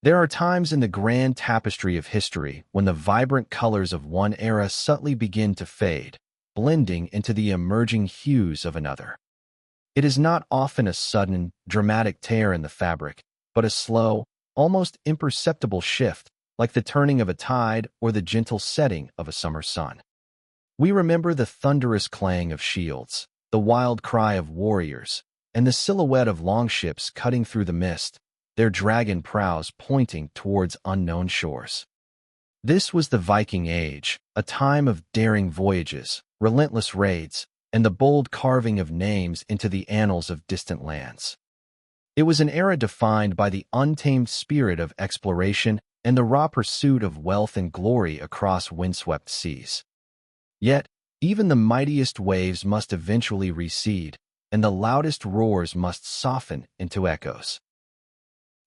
There are times in the grand tapestry of history when the vibrant colors of one era subtly begin to fade, blending into the emerging hues of another. It is not often a sudden, dramatic tear in the fabric, but a slow, almost imperceptible shift, like the turning of a tide or the gentle setting of a summer sun. We remember the thunderous clang of shields, the wild cry of warriors, and the silhouette of longships cutting through the mist, their dragon prows pointing towards unknown shores. This was the Viking Age, a time of daring voyages, relentless raids, and the bold carving of names into the annals of distant lands. It was an era defined by the untamed spirit of exploration and the raw pursuit of wealth and glory across windswept seas. Yet, even the mightiest waves must eventually recede, and the loudest roars must soften into echoes.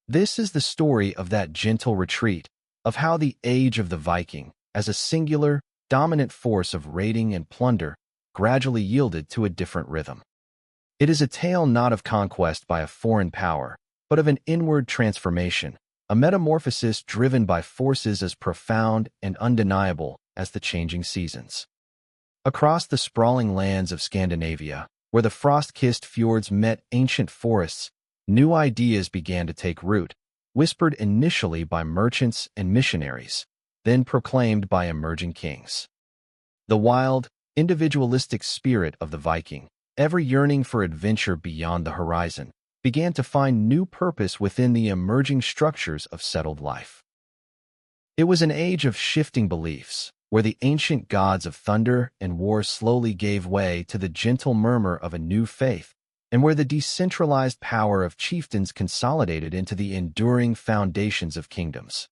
This is the story of that gentle retreat, of how the age of the Viking, as a singular, dominant force of raiding and plunder, gradually yielded to a different rhythm. It is a tale not of conquest by a foreign power, but of an inward transformation, a metamorphosis driven by forces as profound and undeniable as the changing seasons. Across the sprawling lands of Scandinavia, where the frost-kissed fjords met ancient forests, new ideas began to take root, whispered initially by merchants and missionaries, then proclaimed by emerging kings. The wild, individualistic spirit of the Viking, ever yearning for adventure beyond the horizon, began to find new purpose within the emerging structures of settled life. It was an age of shifting beliefs, where the ancient gods of thunder and war slowly gave way to the gentle murmur of a new faith, and where the decentralized power of chieftains consolidated into the enduring foundations of kingdoms.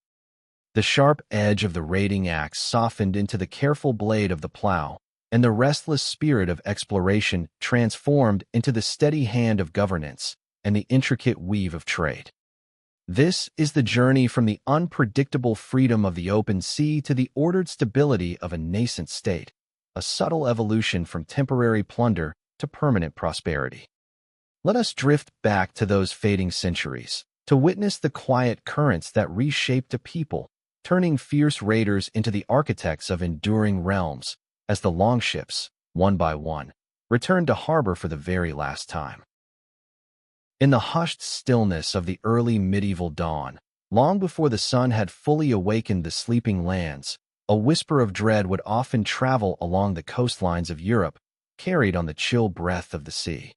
The sharp edge of the raiding axe softened into the careful blade of the plow, and the restless spirit of exploration transformed into the steady hand of governance and the intricate weave of trade. This is the journey from the unpredictable freedom of the open sea to the ordered stability of a nascent state, a subtle evolution from temporary plunder to permanent prosperity. Let us drift back to those fading centuries, to witness the quiet currents that reshaped a people, turning fierce raiders into the architects of enduring realms, as the longships, one by one, returned to harbor for the very last time. In the hushed stillness of the early medieval dawn, long before the sun had fully awakened the sleeping lands, a whisper of dread would often travel along the coastlines of Europe, carried on the chill breath of the sea.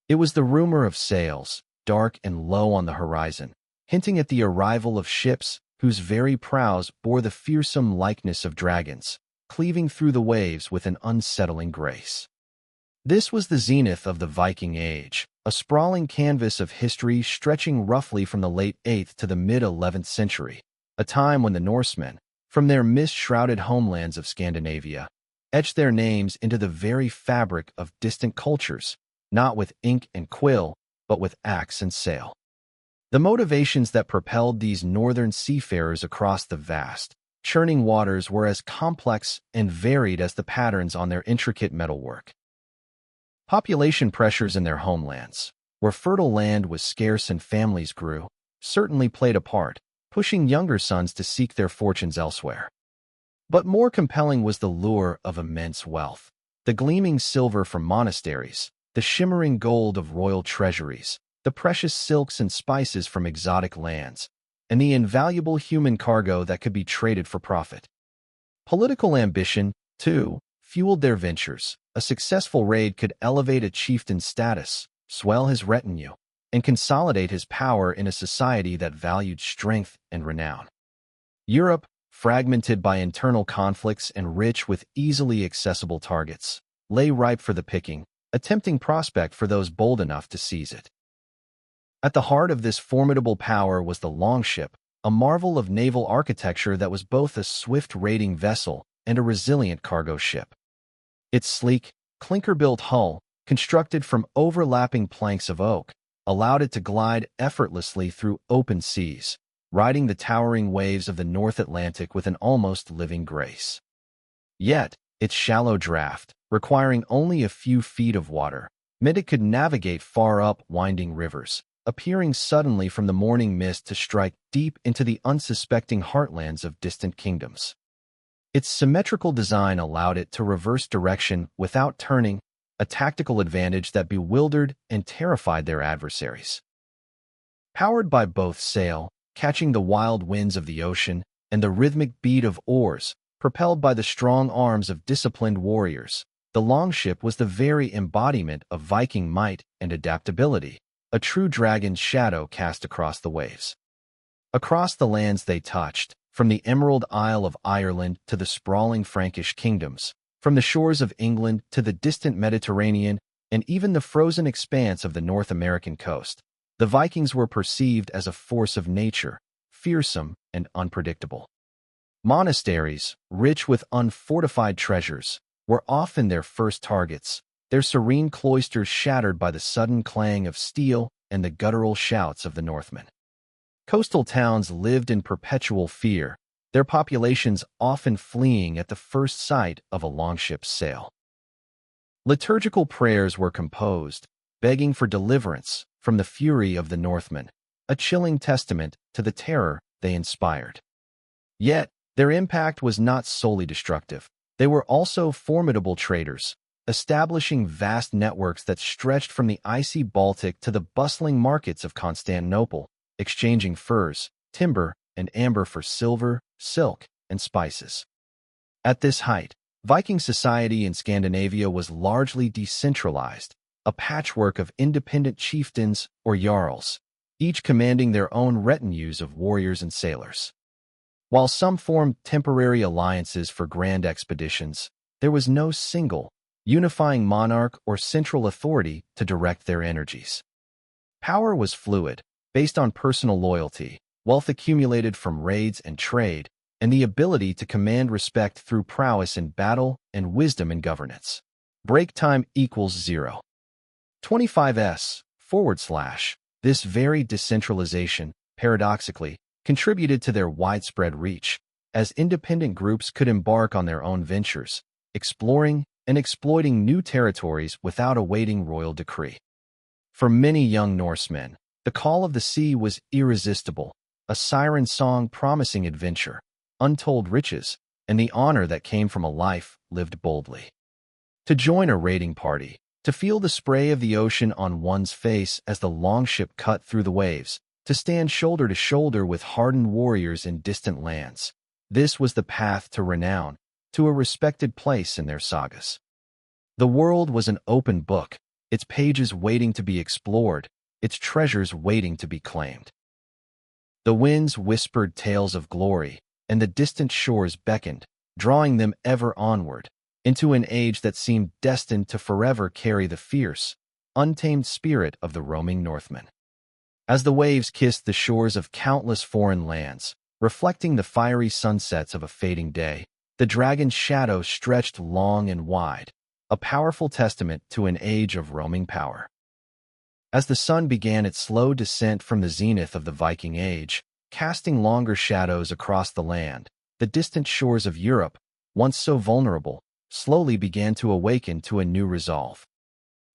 It was the rumor of sails, dark and low on the horizon, hinting at the arrival of ships whose very prows bore the fearsome likeness of dragons, cleaving through the waves with an unsettling grace. This was the zenith of the Viking Age, a sprawling canvas of history stretching roughly from the late 8th to the mid-11th century, a time when the Norsemen, from their mist-shrouded homelands of Scandinavia, etched their names into the very fabric of distant cultures, not with ink and quill, but with axe and sail. The motivations that propelled these northern seafarers across the vast, churning waters were as complex and varied as the patterns on their intricate metalwork. Population pressures in their homelands, where fertile land was scarce and families grew, certainly played a part, pushing younger sons to seek their fortunes elsewhere. But more compelling was the lure of immense wealth, the gleaming silver from monasteries, the shimmering gold of royal treasuries, the precious silks and spices from exotic lands, and the invaluable human cargo that could be traded for profit. Political ambition, too, fueled their ventures. A successful raid could elevate a chieftain's status, swell his retinue, and consolidate his power in a society that valued strength and renown. Europe, fragmented by internal conflicts and rich with easily accessible targets, lay ripe for the picking, a tempting prospect for those bold enough to seize it. At the heart of this formidable power was the longship, a marvel of naval architecture that was both a swift raiding vessel and a resilient cargo ship. Its sleek, clinker-built hull, constructed from overlapping planks of oak, allowed it to glide effortlessly through open seas, riding the towering waves of the North Atlantic with an almost living grace. Yet, its shallow draft, requiring only a few feet of water, meant it could navigate far up winding rivers, appearing suddenly from the morning mist to strike deep into the unsuspecting heartlands of distant kingdoms. Its symmetrical design allowed it to reverse direction without turning, a tactical advantage that bewildered and terrified their adversaries. Powered by both sail, catching the wild winds of the ocean, and the rhythmic beat of oars, propelled by the strong arms of disciplined warriors, the longship was the very embodiment of Viking might and adaptability, a true dragon's shadow cast across the waves. Across the lands they touched, from the Emerald Isle of Ireland to the sprawling Frankish kingdoms, from the shores of England to the distant Mediterranean and even the frozen expanse of the North American coast, the Vikings were perceived as a force of nature, fearsome and unpredictable. Monasteries, rich with unfortified treasures, were often their first targets, their serene cloisters shattered by the sudden clang of steel and the guttural shouts of the Northmen. Coastal towns lived in perpetual fear, their populations often fleeing at the first sight of a longship's sail. Liturgical prayers were composed, begging for deliverance from the fury of the Northmen, a chilling testament to the terror they inspired. Yet, their impact was not solely destructive. They were also formidable traders, establishing vast networks that stretched from the icy Baltic to the bustling markets of Constantinople, exchanging furs, timber, and amber for silver, silk, and spices. At this height, Viking society in Scandinavia was largely decentralized, a patchwork of independent chieftains or jarls, each commanding their own retinues of warriors and sailors. While some formed temporary alliances for grand expeditions, there was no single, unifying monarch or central authority to direct their energies. Power was fluid, based on personal loyalty, wealth accumulated from raids and trade, and the ability to command respect through prowess in battle and wisdom in governance. Break time equals 0. 25s, / This very decentralization, paradoxically, contributed to their widespread reach, as independent groups could embark on their own ventures, exploring and exploiting new territories without awaiting royal decree. For many young Norsemen, the call of the sea was irresistible, a siren song promising adventure, untold riches, and the honor that came from a life lived boldly. To join a raiding party, to feel the spray of the ocean on one's face as the longship cut through the waves, to stand shoulder to shoulder with hardened warriors in distant lands, this was the path to renown, to a respected place in their sagas. The world was an open book, its pages waiting to be explored, its treasures waiting to be claimed. The winds whispered tales of glory, and the distant shores beckoned, drawing them ever onward, into an age that seemed destined to forever carry the fierce, untamed spirit of the roaming Northmen. As the waves kissed the shores of countless foreign lands, reflecting the fiery sunsets of a fading day, the dragon's shadow stretched long and wide, a powerful testament to an age of roaming power. As the sun began its slow descent from the zenith of the Viking Age, casting longer shadows across the land, the distant shores of Europe, once so vulnerable, slowly began to awaken to a new resolve.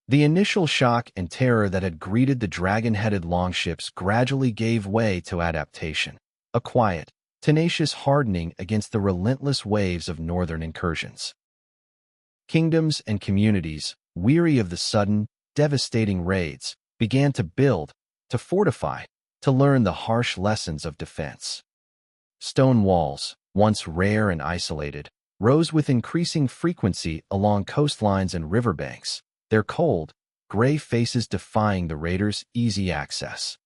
The initial shock and terror that had greeted the dragon-headed longships gradually gave way to adaptation, a quiet, tenacious hardening against the relentless waves of northern incursions. Kingdoms and communities, weary of the sudden, devastating raids, began to build, to fortify, to learn the harsh lessons of defense. Stone walls, once rare and isolated, rose with increasing frequency along coastlines and riverbanks, their cold, gray faces defying the raiders' easy access.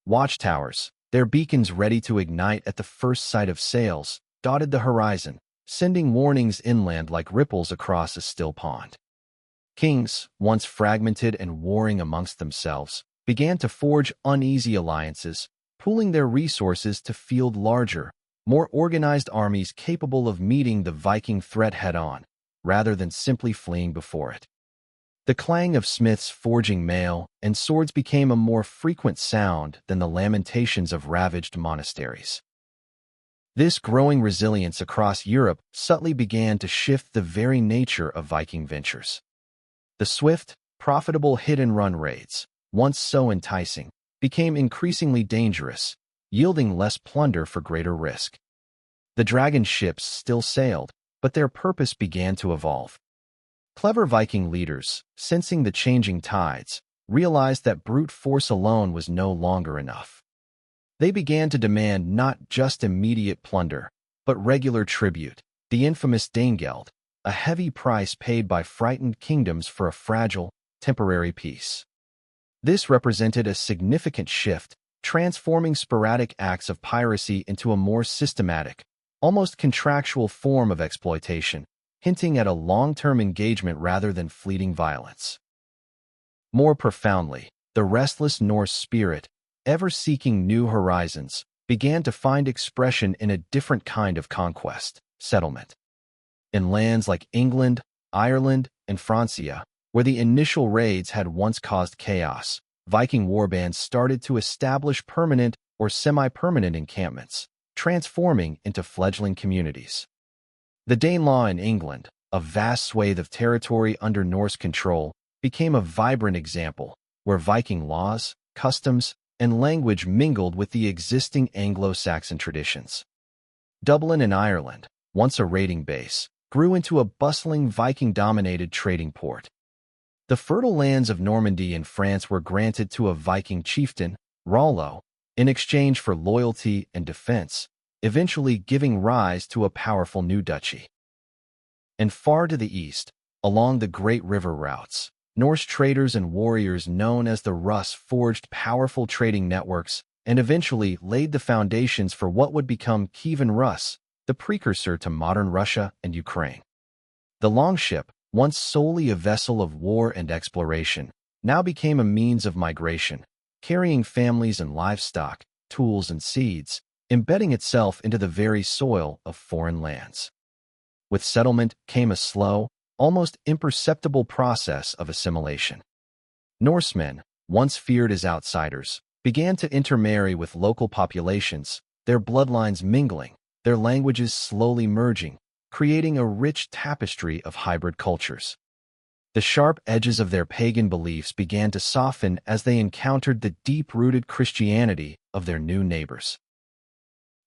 Watchtowers, their beacons ready to ignite at the first sight of sails, dotted the horizon, sending warnings inland like ripples across a still pond. Kings, once fragmented and warring amongst themselves, began to forge uneasy alliances, pooling their resources to field larger, more organized armies capable of meeting the Viking threat head-on, rather than simply fleeing before it. The clang of smiths forging mail and swords became a more frequent sound than the lamentations of ravaged monasteries. This growing resilience across Europe subtly began to shift the very nature of Viking ventures. The swift, profitable hit-and-run raids, once so enticing, became increasingly dangerous, yielding less plunder for greater risk. The dragon ships still sailed, but their purpose began to evolve. Clever Viking leaders, sensing the changing tides, realized that brute force alone was no longer enough. They began to demand not just immediate plunder, but regular tribute, the infamous Danegeld, a heavy price paid by frightened kingdoms for a fragile, temporary peace. This represented a significant shift, transforming sporadic acts of piracy into a more systematic, almost contractual form of exploitation, hinting at a long-term engagement rather than fleeting violence. More profoundly, the restless Norse spirit, ever seeking new horizons, began to find expression in a different kind of conquest, settlement. In lands like England, Ireland, and Francia, where the initial raids had once caused chaos, Viking warbands started to establish permanent or semi-permanent encampments, transforming into fledgling communities. The Danelaw in England, a vast swathe of territory under Norse control, became a vibrant example, where Viking laws, customs, and language mingled with the existing Anglo-Saxon traditions. Dublin in Ireland, once a raiding base, grew into a bustling Viking-dominated trading port. The fertile lands of Normandy in France were granted to a Viking chieftain, Rollo, in exchange for loyalty and defense, eventually giving rise to a powerful new duchy. And far to the east, along the great river routes, Norse traders and warriors known as the Rus forged powerful trading networks and eventually laid the foundations for what would become Kievan Rus, the precursor to modern Russia and Ukraine. The longship, once solely a vessel of war and exploration, now became a means of migration, carrying families and livestock, tools and seeds, embedding itself into the very soil of foreign lands. With settlement came a slow, almost imperceptible process of assimilation. Norsemen, once feared as outsiders, began to intermarry with local populations, their bloodlines mingling, their languages slowly merging, creating a rich tapestry of hybrid cultures. The sharp edges of their pagan beliefs began to soften as they encountered the deep-rooted Christianity of their new neighbors.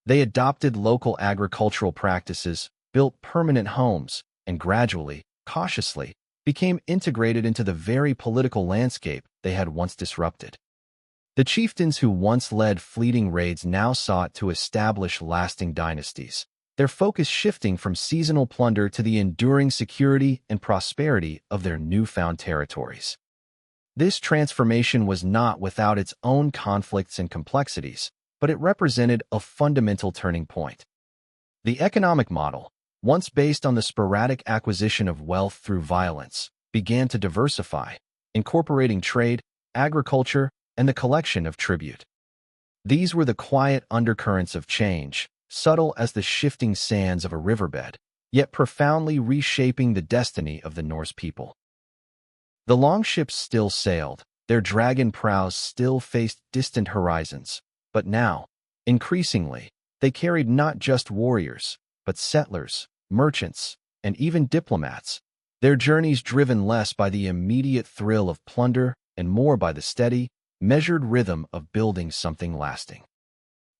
They adopted local agricultural practices, built permanent homes, and gradually, cautiously, became integrated into the very political landscape they had once disrupted. The chieftains who once led fleeting raids now sought to establish lasting dynasties, their focus shifting from seasonal plunder to the enduring security and prosperity of their newfound territories. This transformation was not without its own conflicts and complexities, but it represented a fundamental turning point. The economic model, once based on the sporadic acquisition of wealth through violence, began to diversify, incorporating trade, agriculture, and the collection of tribute. These were the quiet undercurrents of change, subtle as the shifting sands of a riverbed, yet profoundly reshaping the destiny of the Norse people. The longships still sailed, their dragon prows still faced distant horizons, but now, increasingly, they carried not just warriors, but settlers, merchants, and even diplomats, their journeys driven less by the immediate thrill of plunder and more by the steady, measured rhythm of building something lasting.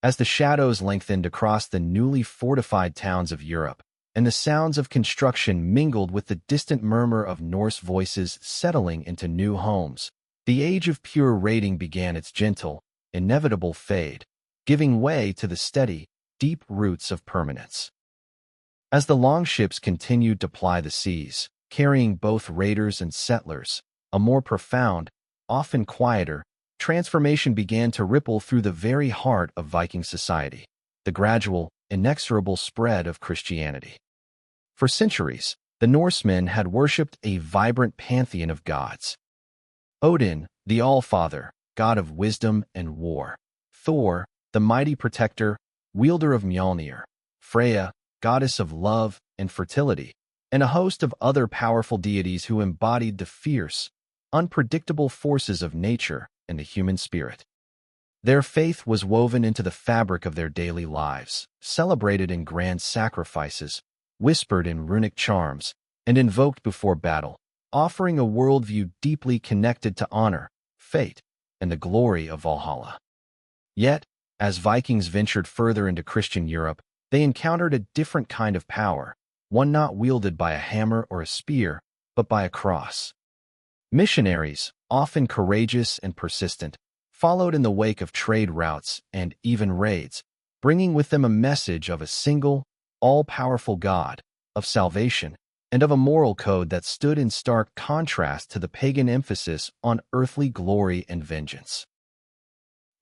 As the shadows lengthened across the newly fortified towns of Europe, and the sounds of construction mingled with the distant murmur of Norse voices settling into new homes, the age of pure raiding began its gentle, inevitable fade, giving way to the steady, deep roots of permanence. As the longships continued to ply the seas, carrying both raiders and settlers, a more profound, often quieter, transformation began to ripple through the very heart of Viking society, the gradual, inexorable spread of Christianity. For centuries, the Norsemen had worshipped a vibrant pantheon of gods. Odin, the All-Father, god of wisdom and war; Thor, the mighty protector, wielder of Mjolnir; Freya, goddess of love and fertility; and a host of other powerful deities who embodied the fierce, unpredictable forces of nature and the human spirit. Their faith was woven into the fabric of their daily lives, celebrated in grand sacrifices, whispered in runic charms, and invoked before battle, offering a worldview deeply connected to honor, fate, and the glory of Valhalla. Yet, as Vikings ventured further into Christian Europe, they encountered a different kind of power, one not wielded by a hammer or a spear, but by a cross. Missionaries, often courageous and persistent, followed in the wake of trade routes and even raids, bringing with them a message of a single, all-powerful God, of salvation, and of a moral code that stood in stark contrast to the pagan emphasis on earthly glory and vengeance.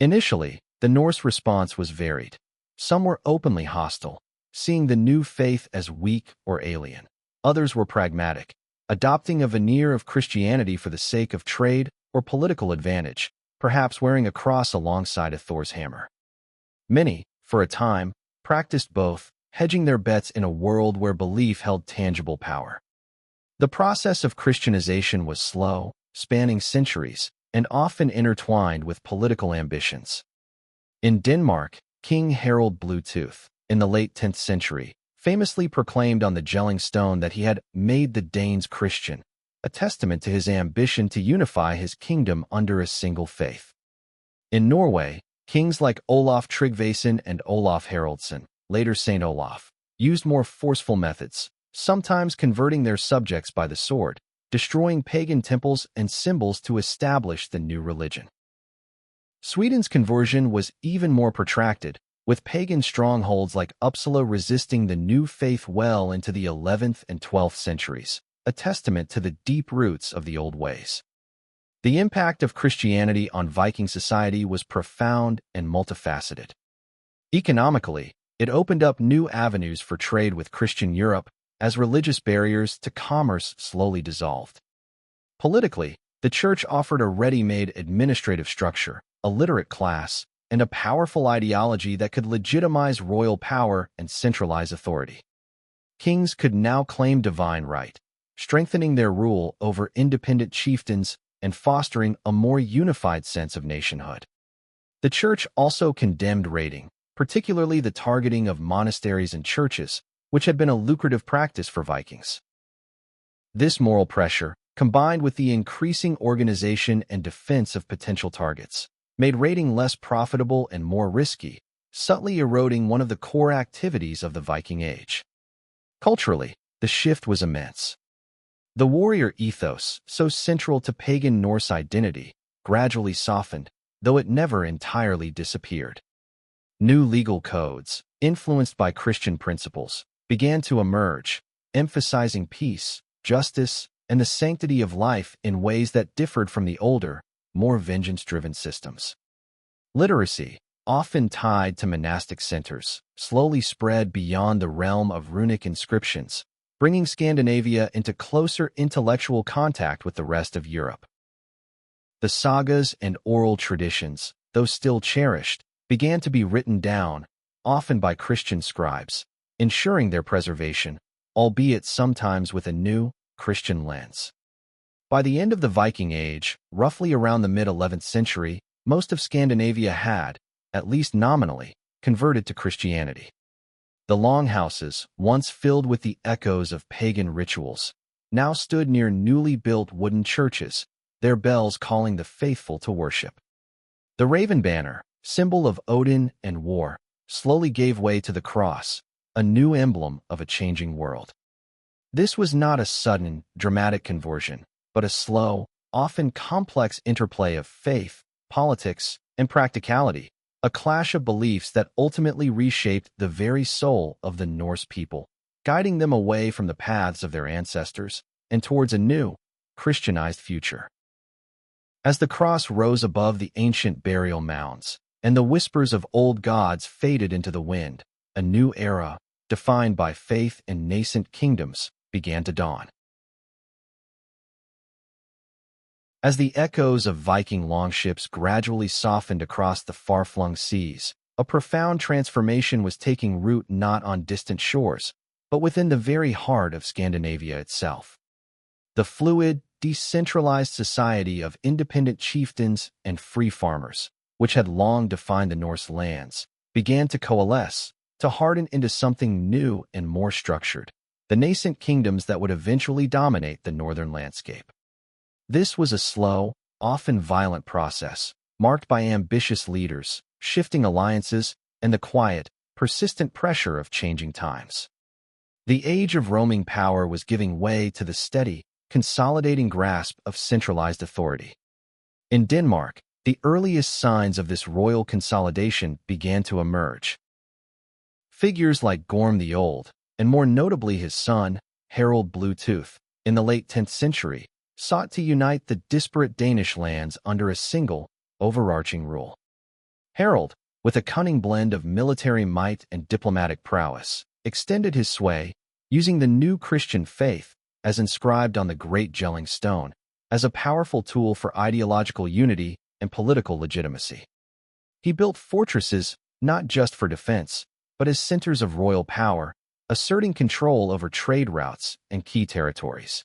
Initially, the Norse response was varied. Some were openly hostile, seeing the new faith as weak or alien. Others were pragmatic, adopting a veneer of Christianity for the sake of trade or political advantage, perhaps wearing a cross alongside a Thor's hammer. Many, for a time, practiced both, hedging their bets in a world where belief held tangible power. The process of Christianization was slow, spanning centuries, and often intertwined with political ambitions. In Denmark, King Harald Bluetooth, in the late 10th century, famously proclaimed on the Jelling stone that he had made the Danes Christian, a testament to his ambition to unify his kingdom under a single faith. In Norway, kings like Olaf Tryggvason and Olaf Haraldsson, later Saint Olaf, used more forceful methods, sometimes converting their subjects by the sword, destroying pagan temples and symbols to establish the new religion. Sweden's conversion was even more protracted, with pagan strongholds like Uppsala resisting the new faith well into the 11th and 12th centuries, a testament to the deep roots of the old ways. The impact of Christianity on Viking society was profound and multifaceted. Economically, it opened up new avenues for trade with Christian Europe as religious barriers to commerce slowly dissolved. Politically, the church offered a ready-made administrative structure, a literate class, and a powerful ideology that could legitimize royal power and centralize authority. Kings could now claim divine right, strengthening their rule over independent chieftains and fostering a more unified sense of nationhood. The church also condemned raiding, particularly the targeting of monasteries and churches, which had been a lucrative practice for Vikings. This moral pressure, combined with the increasing organization and defense of potential targets, made raiding less profitable and more risky, subtly eroding one of the core activities of the Viking Age. Culturally, the shift was immense. The warrior ethos, so central to pagan Norse identity, gradually softened, though it never entirely disappeared. New legal codes, influenced by Christian principles, began to emerge, emphasizing peace, justice, and the sanctity of life in ways that differed from the older, more vengeance-driven systems. Literacy, often tied to monastic centers, slowly spread beyond the realm of runic inscriptions, bringing Scandinavia into closer intellectual contact with the rest of Europe. The sagas and oral traditions, though still cherished, began to be written down, often by Christian scribes, ensuring their preservation, albeit sometimes with a new, Christian lens. By the end of the Viking Age, roughly around the mid-11th century, most of Scandinavia had, at least nominally, converted to Christianity. The longhouses, once filled with the echoes of pagan rituals, now stood near newly built wooden churches, their bells calling the faithful to worship. The raven banner, symbol of Odin and war, slowly gave way to the cross, a new emblem of a changing world. This was not a sudden, dramatic conversion, but a slow, often complex interplay of faith, politics, and practicality, a clash of beliefs that ultimately reshaped the very soul of the Norse people, guiding them away from the paths of their ancestors and towards a new, Christianized future. As the cross rose above the ancient burial mounds, and the whispers of old gods faded into the wind, a new era, defined by faith and nascent kingdoms, began to dawn. As the echoes of Viking longships gradually softened across the far-flung seas, a profound transformation was taking root not on distant shores, but within the very heart of Scandinavia itself. The fluid, decentralized society of independent chieftains and free farmers, which had long defined the Norse lands, began to coalesce, to harden into something new and more structured, the nascent kingdoms that would eventually dominate the northern landscape. This was a slow, often violent process, marked by ambitious leaders, shifting alliances, and the quiet, persistent pressure of changing times. The age of roaming power was giving way to the steady, consolidating grasp of centralized authority. In Denmark, the earliest signs of this royal consolidation began to emerge. Figures like Gorm the Old, and more notably his son, Harald Bluetooth, in the late 10th century, sought to unite the disparate Danish lands under a single, overarching rule. Harald, with a cunning blend of military might and diplomatic prowess, extended his sway, using the new Christian faith, as inscribed on the Great Gelling Stone, as a powerful tool for ideological unity and political legitimacy. He built fortresses not just for defense, but as centers of royal power, asserting control over trade routes and key territories.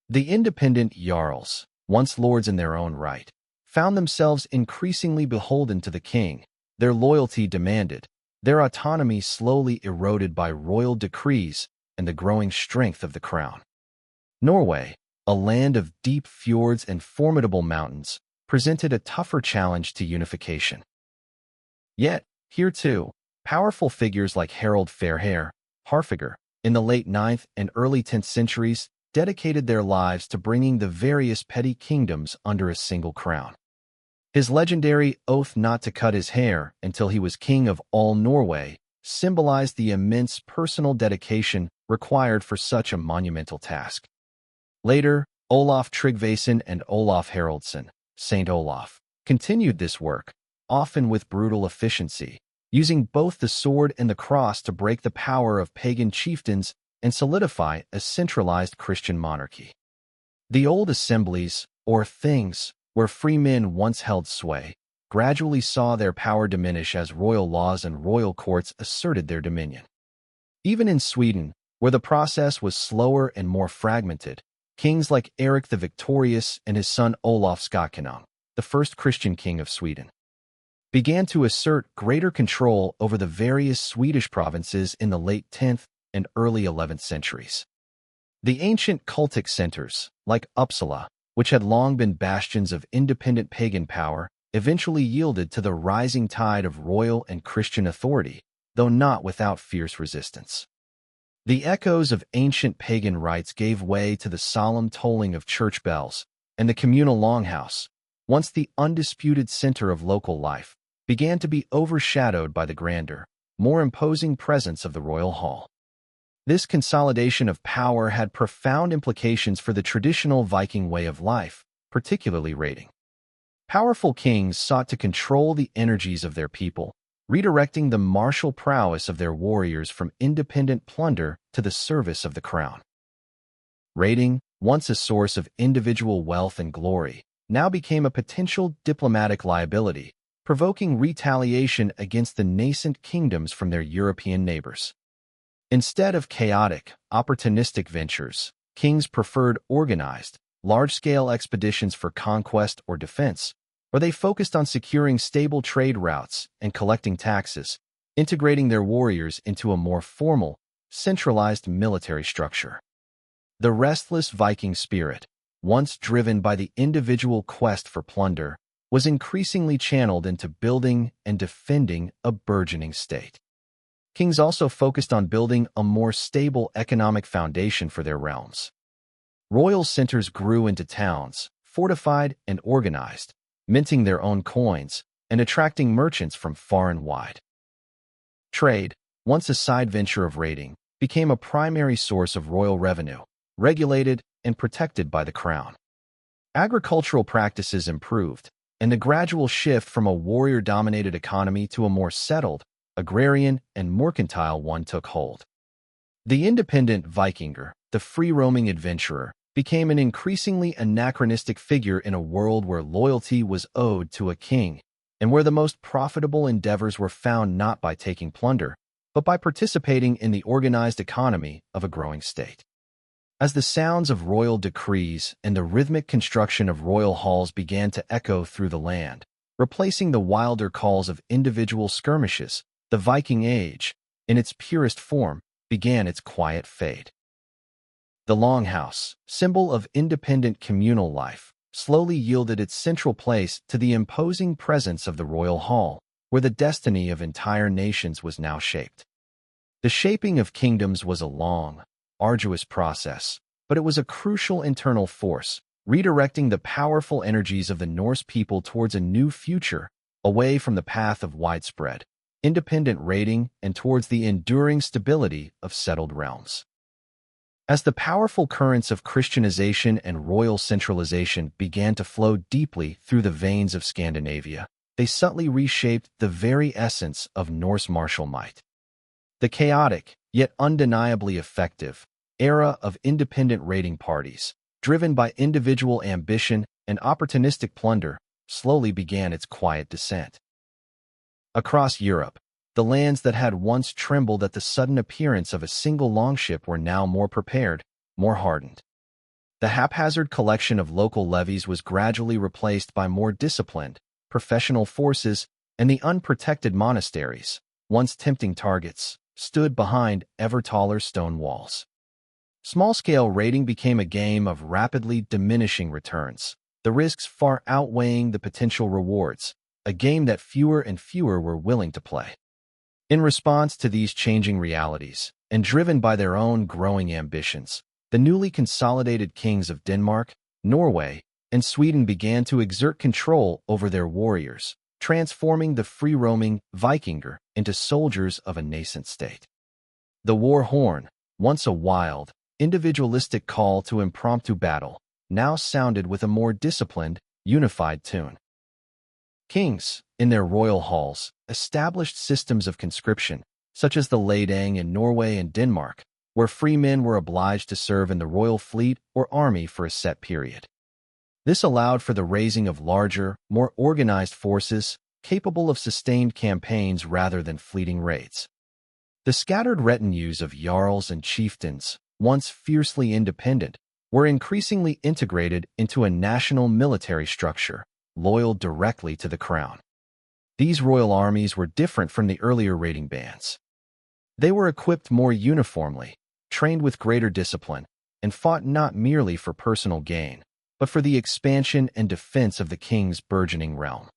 The independent Jarls, once lords in their own right, found themselves increasingly beholden to the king, their loyalty demanded, their autonomy slowly eroded by royal decrees and the growing strength of the crown. Norway, a land of deep fjords and formidable mountains, presented a tougher challenge to unification. Yet, here too, powerful figures like Harald Fairhair, Harfager, in the late 9th and early 10th centuries, dedicated their lives to bringing the various petty kingdoms under a single crown. His legendary oath not to cut his hair until he was king of all Norway symbolized the immense personal dedication required for such a monumental task. Later, Olaf Tryggvason and Olaf Haraldsson, Saint Olaf, continued this work, often with brutal efficiency, using both the sword and the cross to break the power of pagan chieftains and solidify a centralized Christian monarchy. The old assemblies, or things, where free men once held sway, gradually saw their power diminish as royal laws and royal courts asserted their dominion. Even in Sweden, where the process was slower and more fragmented, kings like Eric the Victorious and his son Olaf Skakkanung, the first Christian king of Sweden, began to assert greater control over the various Swedish provinces in the late 10th and early 11th centuries. The ancient cultic centers, like Uppsala, which had long been bastions of independent pagan power, eventually yielded to the rising tide of royal and Christian authority, though not without fierce resistance. The echoes of ancient pagan rites gave way to the solemn tolling of church bells, and the communal longhouse, once the undisputed center of local life, began to be overshadowed by the grander, more imposing presence of the royal hall. This consolidation of power had profound implications for the traditional Viking way of life, particularly raiding. Powerful kings sought to control the energies of their people, redirecting the martial prowess of their warriors from independent plunder to the service of the crown. Raiding, once a source of individual wealth and glory, now became a potential diplomatic liability, provoking retaliation against the nascent kingdoms from their European neighbors. Instead of chaotic, opportunistic ventures, kings preferred organized, large-scale expeditions for conquest or defense, where they focused on securing stable trade routes and collecting taxes, integrating their warriors into a more formal, centralized military structure. The restless Viking spirit, once driven by the individual quest for plunder, was increasingly channeled into building and defending a burgeoning state. Kings also focused on building a more stable economic foundation for their realms. Royal centers grew into towns, fortified and organized, minting their own coins and attracting merchants from far and wide. Trade, once a side venture of raiding, became a primary source of royal revenue, regulated and protected by the crown. Agricultural practices improved, and the gradual shift from a warrior-dominated economy to a more settled, agrarian, and mercantile one took hold. The independent Vikinger, the free-roaming adventurer, became an increasingly anachronistic figure in a world where loyalty was owed to a king, and where the most profitable endeavors were found not by taking plunder, but by participating in the organized economy of a growing state. As the sounds of royal decrees and the rhythmic construction of royal halls began to echo through the land, replacing the wilder calls of individual skirmishes, the Viking Age, in its purest form, began its quiet fade. The longhouse, symbol of independent communal life, slowly yielded its central place to the imposing presence of the royal hall, where the destiny of entire nations was now shaped. The shaping of kingdoms was a long, arduous process, but it was a crucial internal force, redirecting the powerful energies of the Norse people towards a new future, away from the path of widespread, independent raiding and towards the enduring stability of settled realms. As the powerful currents of Christianization and royal centralization began to flow deeply through the veins of Scandinavia, they subtly reshaped the very essence of Norse martial might. The chaotic, yet undeniably effective, era of independent raiding parties, driven by individual ambition and opportunistic plunder, slowly began its quiet descent. Across Europe, the lands that had once trembled at the sudden appearance of a single longship were now more prepared, more hardened. The haphazard collection of local levies was gradually replaced by more disciplined, professional forces, and the unprotected monasteries, once tempting targets, stood behind ever taller stone walls. Small-scale raiding became a game of rapidly diminishing returns, the risks far outweighing the potential rewards, a game that fewer and fewer were willing to play. In response to these changing realities, and driven by their own growing ambitions, the newly consolidated kings of Denmark, Norway, and Sweden began to exert control over their warriors, transforming the free-roaming Vikinger into soldiers of a nascent state. The war horn, once a wild, individualistic call to impromptu battle, now sounded with a more disciplined, unified tune. Kings, in their royal halls, established systems of conscription, such as the Ledang in Norway and Denmark, where free men were obliged to serve in the royal fleet or army for a set period. This allowed for the raising of larger, more organized forces, capable of sustained campaigns rather than fleeting raids. The scattered retinues of jarls and chieftains, once fiercely independent, were increasingly integrated into a national military structure, loyal directly to the crown. These royal armies were different from the earlier raiding bands. They were equipped more uniformly, trained with greater discipline, and fought not merely for personal gain, but for the expansion and defense of the king's burgeoning realm.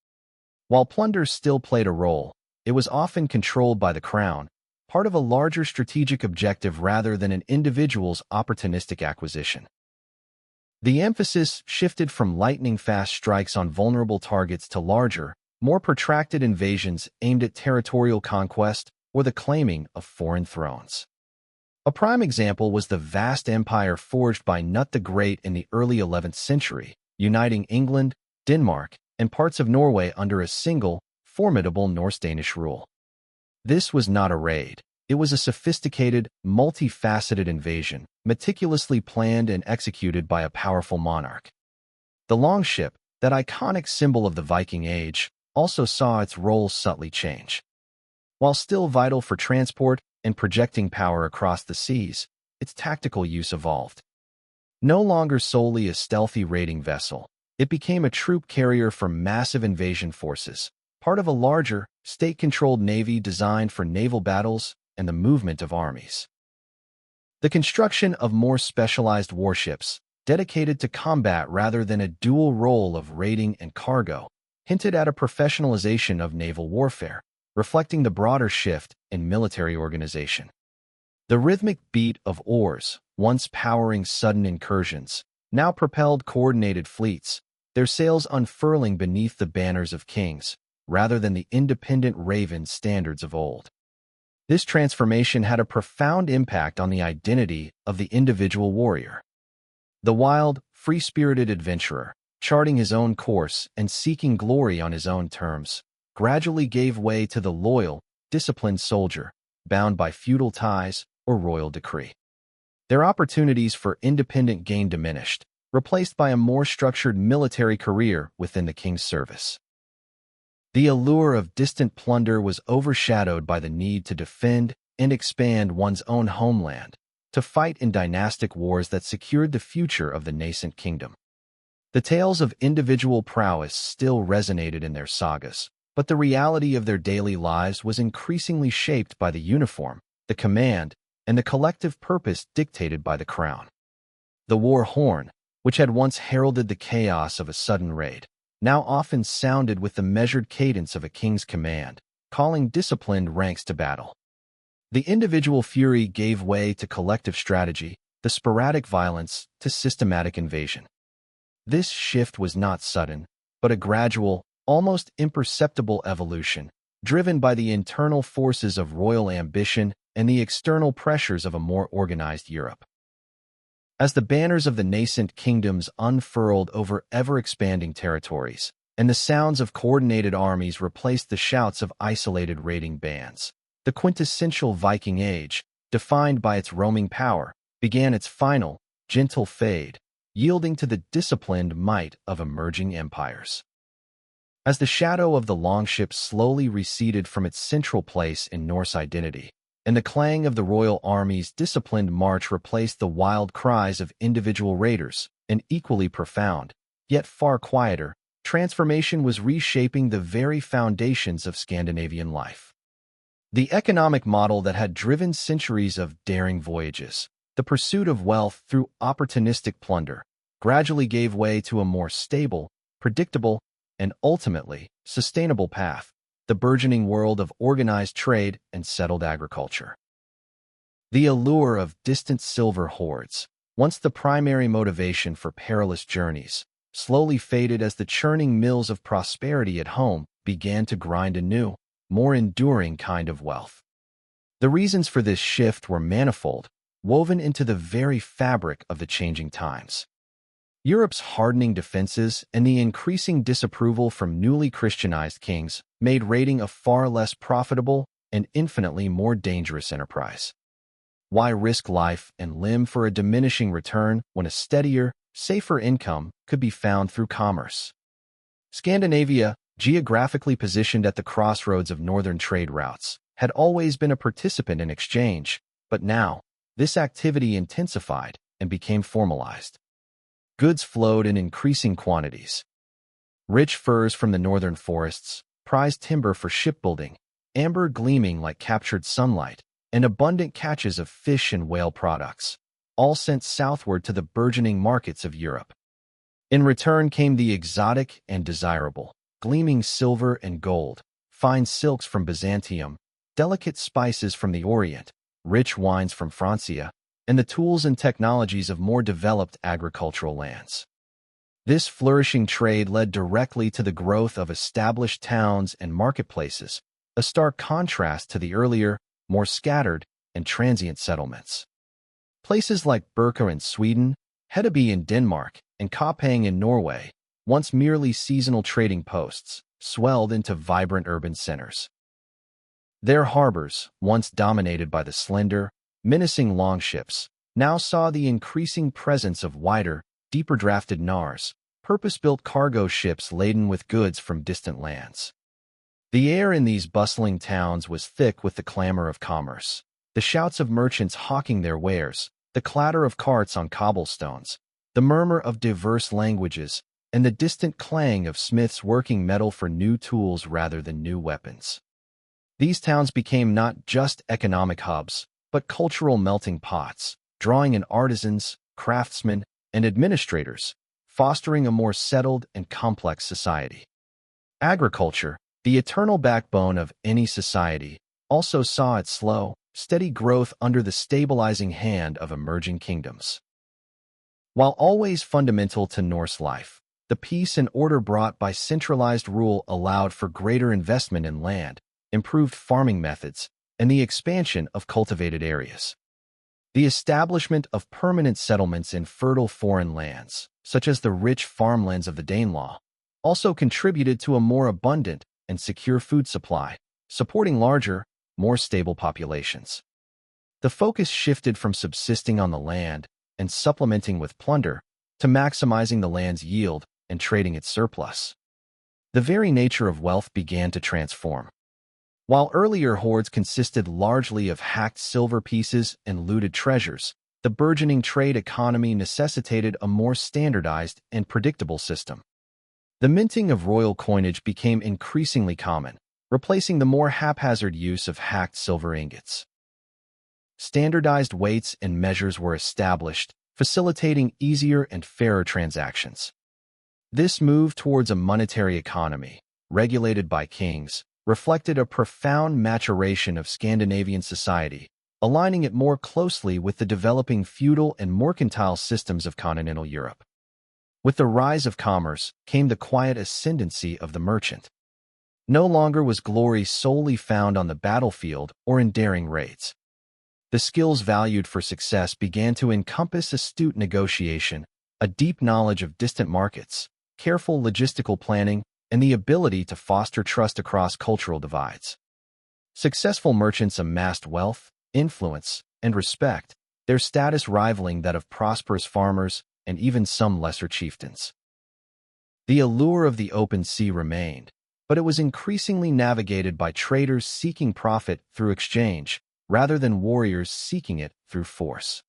While plunder still played a role, it was often controlled by the crown, part of a larger strategic objective rather than an individual's opportunistic acquisition. The emphasis shifted from lightning-fast strikes on vulnerable targets to larger, more protracted invasions aimed at territorial conquest or the claiming of foreign thrones. A prime example was the vast empire forged by Knut the Great in the early 11th century, uniting England, Denmark, and parts of Norway under a single, formidable Norse-Danish rule. This was not a raid. It was a sophisticated, multifaceted invasion, meticulously planned and executed by a powerful monarch. The longship, that iconic symbol of the Viking Age, also saw its role subtly change. While still vital for transport and projecting power across the seas, its tactical use evolved. No longer solely a stealthy raiding vessel, it became a troop carrier for massive invasion forces, part of a larger, state-controlled navy designed for naval battles and the movement of armies. The construction of more specialized warships, dedicated to combat rather than a dual role of raiding and cargo, hinted at a professionalization of naval warfare, reflecting the broader shift in military organization. The rhythmic beat of oars, once powering sudden incursions, now propelled coordinated fleets, their sails unfurling beneath the banners of kings, rather than the independent raven standards of old. This transformation had a profound impact on the identity of the individual warrior. The wild, free-spirited adventurer, charting his own course and seeking glory on his own terms, gradually gave way to the loyal, disciplined soldier, bound by feudal ties or royal decree. Their opportunities for independent gain diminished, replaced by a more structured military career within the king's service. The allure of distant plunder was overshadowed by the need to defend and expand one's own homeland, to fight in dynastic wars that secured the future of the nascent kingdom. The tales of individual prowess still resonated in their sagas, but the reality of their daily lives was increasingly shaped by the uniform, the command, and the collective purpose dictated by the crown. The war horn, which had once heralded the chaos of a sudden raid, now often sounded with the measured cadence of a king's command, calling disciplined ranks to battle. The individual fury gave way to collective strategy, the sporadic violence to systematic invasion. This shift was not sudden, but a gradual, almost imperceptible evolution, driven by the internal forces of royal ambition and the external pressures of a more organized Europe. As the banners of the nascent kingdoms unfurled over ever-expanding territories, and the sounds of coordinated armies replaced the shouts of isolated raiding bands, the quintessential Viking Age, defined by its roaming power, began its final, gentle fade, yielding to the disciplined might of emerging empires. As the shadow of the longship slowly receded from its central place in Norse identity, and the clang of the royal army's disciplined march replaced the wild cries of individual raiders, an equally profound, yet far quieter, transformation was reshaping the very foundations of Scandinavian life. The economic model that had driven centuries of daring voyages, the pursuit of wealth through opportunistic plunder, gradually gave way to a more stable, predictable, and ultimately sustainable path, the burgeoning world of organized trade and settled agriculture. The allure of distant silver hoards, once the primary motivation for perilous journeys, slowly faded as the churning mills of prosperity at home began to grind a new, more enduring kind of wealth. The reasons for this shift were manifold, woven into the very fabric of the changing times. Europe's hardening defenses and the increasing disapproval from newly Christianized kings made raiding a far less profitable and infinitely more dangerous enterprise. Why risk life and limb for a diminishing return when a steadier, safer income could be found through commerce? Scandinavia, geographically positioned at the crossroads of northern trade routes, had always been a participant in exchange, but now, this activity intensified and became formalized. Goods flowed in increasing quantities. Rich furs from the northern forests, prized timber for shipbuilding, amber gleaming like captured sunlight, and abundant catches of fish and whale products, all sent southward to the burgeoning markets of Europe. In return came the exotic and desirable, gleaming silver and gold, fine silks from Byzantium, delicate spices from the Orient, rich wines from Francia, and the tools and technologies of more developed agricultural lands. This flourishing trade led directly to the growth of established towns and marketplaces, a stark contrast to the earlier, more scattered and transient settlements. Places like Birka in Sweden, Hedeby in Denmark, and Koppang in Norway, once merely seasonal trading posts, swelled into vibrant urban centers. Their harbors, once dominated by the slender, menacing longships, now saw the increasing presence of wider, deeper-drafted Nars, purpose-built cargo ships laden with goods from distant lands. The air in these bustling towns was thick with the clamor of commerce, the shouts of merchants hawking their wares, the clatter of carts on cobblestones, the murmur of diverse languages, and the distant clang of smiths working metal for new tools rather than new weapons. These towns became not just economic hubs, but cultural melting pots, drawing in artisans, craftsmen, and administrators, fostering a more settled and complex society. Agriculture, the eternal backbone of any society, also saw its slow, steady growth under the stabilizing hand of emerging kingdoms. While always fundamental to Norse life, the peace and order brought by centralized rule allowed for greater investment in land, improved farming methods, and the expansion of cultivated areas. The establishment of permanent settlements in fertile foreign lands, such as the rich farmlands of the Danelaw, also contributed to a more abundant and secure food supply, supporting larger, more stable populations. The focus shifted from subsisting on the land and supplementing with plunder to maximizing the land's yield and trading its surplus. The very nature of wealth began to transform. While earlier hoards consisted largely of hacked silver pieces and looted treasures, the burgeoning trade economy necessitated a more standardized and predictable system. The minting of royal coinage became increasingly common, replacing the more haphazard use of hacked silver ingots. Standardized weights and measures were established, facilitating easier and fairer transactions. This move towards a monetary economy, regulated by kings, reflected a profound maturation of Scandinavian society, aligning it more closely with the developing feudal and mercantile systems of continental Europe. With the rise of commerce came the quiet ascendancy of the merchant. No longer was glory solely found on the battlefield or in daring raids. The skills valued for success began to encompass astute negotiation, a deep knowledge of distant markets, careful logistical planning, and the ability to foster trust across cultural divides. Successful merchants amassed wealth, influence, and respect, their status rivaling that of prosperous farmers and even some lesser chieftains. The allure of the open sea remained, but it was increasingly navigated by traders seeking profit through exchange, rather than warriors seeking it through force.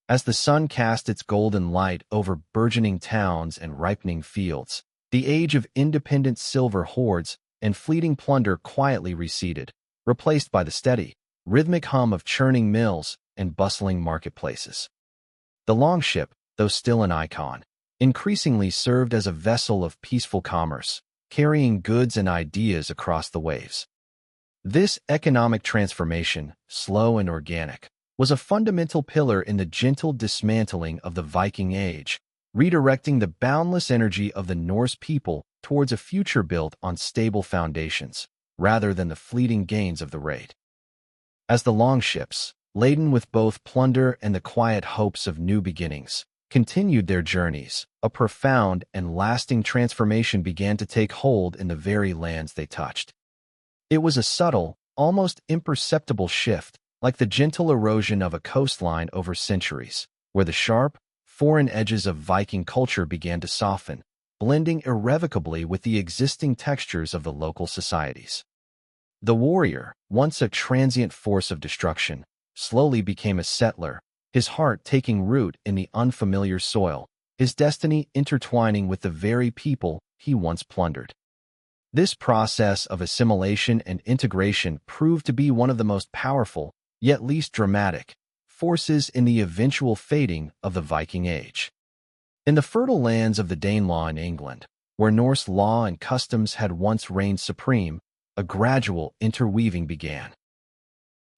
As the sun cast its golden light over burgeoning towns and ripening fields, the age of independent silver hoards and fleeting plunder quietly receded, replaced by the steady, rhythmic hum of churning mills and bustling marketplaces. The longship, though still an icon, increasingly served as a vessel of peaceful commerce, carrying goods and ideas across the waves. This economic transformation, slow and organic, was a fundamental pillar in the gentle dismantling of the Viking Age, redirecting the boundless energy of the Norse people towards a future built on stable foundations, rather than the fleeting gains of the raid. As the longships, laden with both plunder and the quiet hopes of new beginnings, continued their journeys, a profound and lasting transformation began to take hold in the very lands they touched. It was a subtle, almost imperceptible shift, like the gentle erosion of a coastline over centuries, where the sharp, foreign edges of Viking culture began to soften, blending irrevocably with the existing textures of the local societies. The warrior, once a transient force of destruction, slowly became a settler, his heart taking root in the unfamiliar soil, his destiny intertwining with the very people he once plundered. This process of assimilation and integration proved to be one of the most powerful, yet least dramatic, forces in the eventual fading of the Viking Age. In the fertile lands of the Danelaw in England, where Norse law and customs had once reigned supreme, a gradual interweaving began.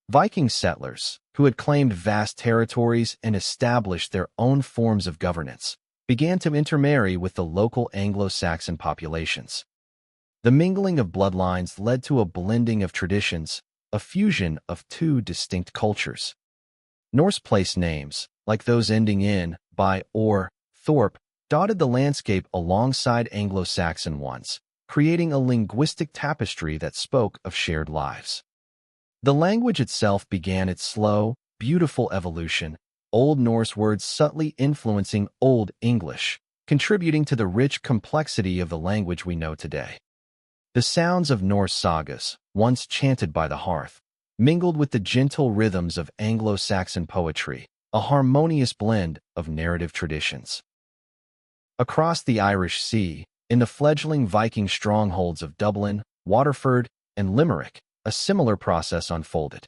Viking settlers, who had claimed vast territories and established their own forms of governance, began to intermarry with the local Anglo-Saxon populations. The mingling of bloodlines led to a blending of traditions, a fusion of two distinct cultures. Norse place names, like those ending in, by, or, Thorpe, dotted the landscape alongside Anglo-Saxon ones, creating a linguistic tapestry that spoke of shared lives. The language itself began its slow, beautiful evolution, Old Norse words subtly influencing Old English, contributing to the rich complexity of the language we know today. The sounds of Norse sagas, once chanted by the hearth, mingled with the gentle rhythms of Anglo-Saxon poetry, a harmonious blend of narrative traditions. Across the Irish Sea, in the fledgling Viking strongholds of Dublin, Waterford, and Limerick, a similar process unfolded.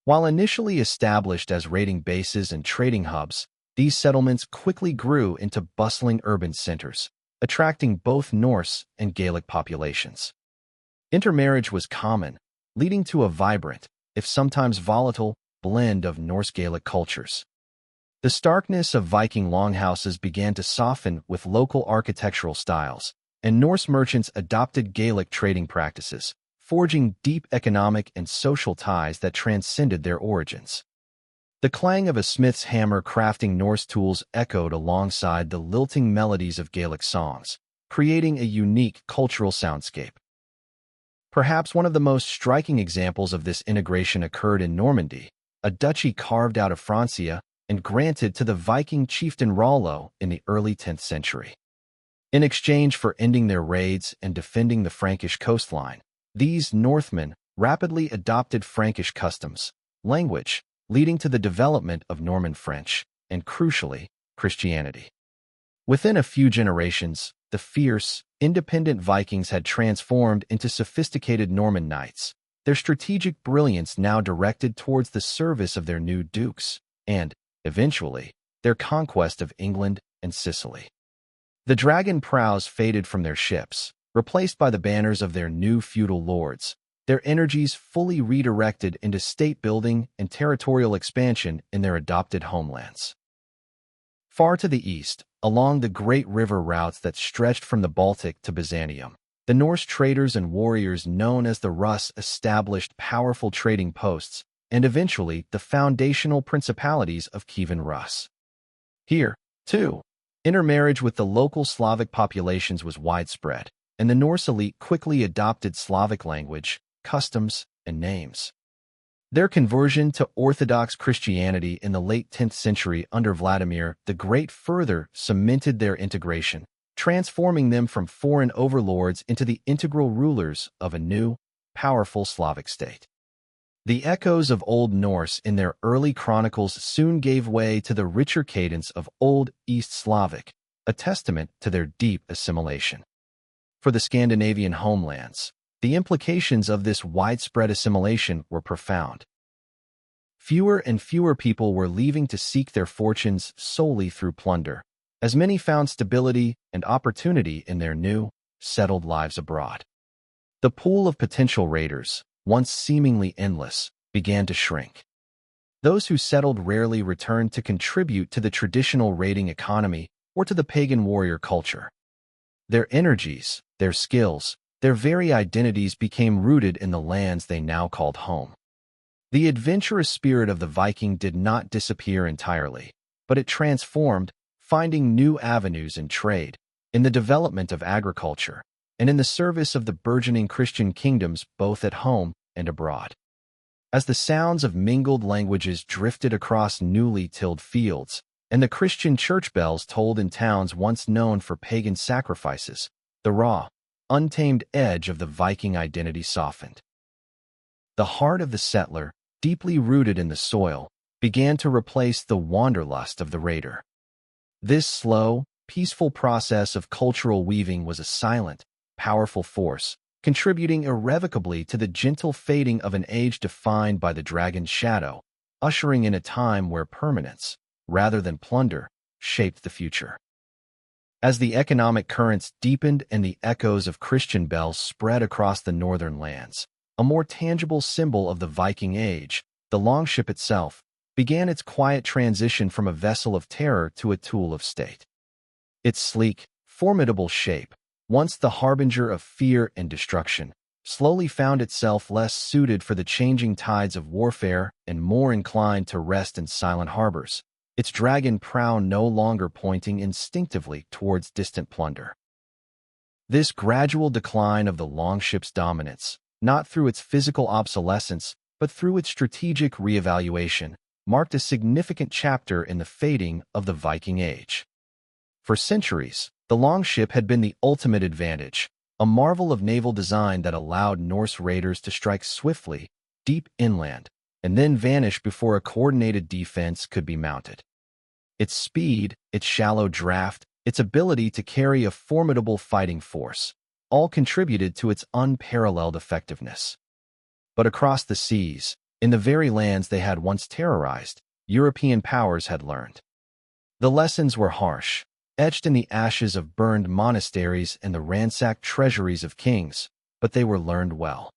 While initially established as raiding bases and trading hubs, these settlements quickly grew into bustling urban centers, attracting both Norse and Gaelic populations. Intermarriage was common, leading to a vibrant, if sometimes volatile, blend of Norse-Gaelic cultures. The starkness of Viking longhouses began to soften with local architectural styles, and Norse merchants adopted Gaelic trading practices, forging deep economic and social ties that transcended their origins. The clang of a smith's hammer crafting Norse tools echoed alongside the lilting melodies of Gaelic songs, creating a unique cultural soundscape. Perhaps one of the most striking examples of this integration occurred in Normandy, a duchy carved out of Francia and granted to the Viking chieftain Rollo in the early 10th century. In exchange for ending their raids and defending the Frankish coastline, these Northmen rapidly adopted Frankish customs, language, leading to the development of Norman French, and crucially, Christianity. Within a few generations, the fierce, independent Vikings had transformed into sophisticated Norman knights, their strategic brilliance now directed towards the service of their new dukes, and, eventually, their conquest of England and Sicily. The dragon prows faded from their ships, replaced by the banners of their new feudal lords, their energies fully redirected into state-building and territorial expansion in their adopted homelands. Far to the east, along the great river routes that stretched from the Baltic to Byzantium, the Norse traders and warriors known as the Rus established powerful trading posts and eventually the foundational principalities of Kievan Rus. Here, too, intermarriage with the local Slavic populations was widespread, and the Norse elite quickly adopted Slavic language, customs, and names. Their conversion to Orthodox Christianity in the late 10th century under Vladimir the Great further cemented their integration, transforming them from foreign overlords into the integral rulers of a new, powerful Slavic state. The echoes of Old Norse in their early chronicles soon gave way to the richer cadence of Old East Slavic, a testament to their deep assimilation. For the Scandinavian homelands, the implications of this widespread assimilation were profound. Fewer and fewer people were leaving to seek their fortunes solely through plunder, as many found stability and opportunity in their new, settled lives abroad. The pool of potential raiders, once seemingly endless, began to shrink. Those who settled rarely returned to contribute to the traditional raiding economy or to the pagan warrior culture. Their energies, their skills, their very identities became rooted in the lands they now called home. The adventurous spirit of the Viking did not disappear entirely, but it transformed, finding new avenues in trade, in the development of agriculture, and in the service of the burgeoning Christian kingdoms both at home and abroad. As the sounds of mingled languages drifted across newly tilled fields, and the Christian church bells tolled in towns once known for pagan sacrifices, the raw, untamed edge of the Viking identity softened. The heart of the settler, deeply rooted in the soil, began to replace the wanderlust of the raider. This slow, peaceful process of cultural weaving was a silent, powerful force, contributing irrevocably to the gentle fading of an age defined by the dragon's shadow, ushering in a time where permanence, rather than plunder, shaped the future. As the economic currents deepened and the echoes of Christian bells spread across the northern lands, a more tangible symbol of the Viking Age, the longship itself, began its quiet transition from a vessel of terror to a tool of state. Its sleek, formidable shape, once the harbinger of fear and destruction, slowly found itself less suited for the changing tides of warfare and more inclined to rest in silent harbors, its dragon prow no longer pointing instinctively towards distant plunder. This gradual decline of the longship's dominance, not through its physical obsolescence, but through its strategic reevaluation, marked a significant chapter in the fading of the Viking Age. For centuries, the longship had been the ultimate advantage, a marvel of naval design that allowed Norse raiders to strike swiftly, deep inland, and then vanish before a coordinated defense could be mounted. Its speed, its shallow draft, its ability to carry a formidable fighting force, all contributed to its unparalleled effectiveness. But across the seas, in the very lands they had once terrorized, European powers had learned. The lessons were harsh, etched in the ashes of burned monasteries and the ransacked treasuries of kings, but they were learned well.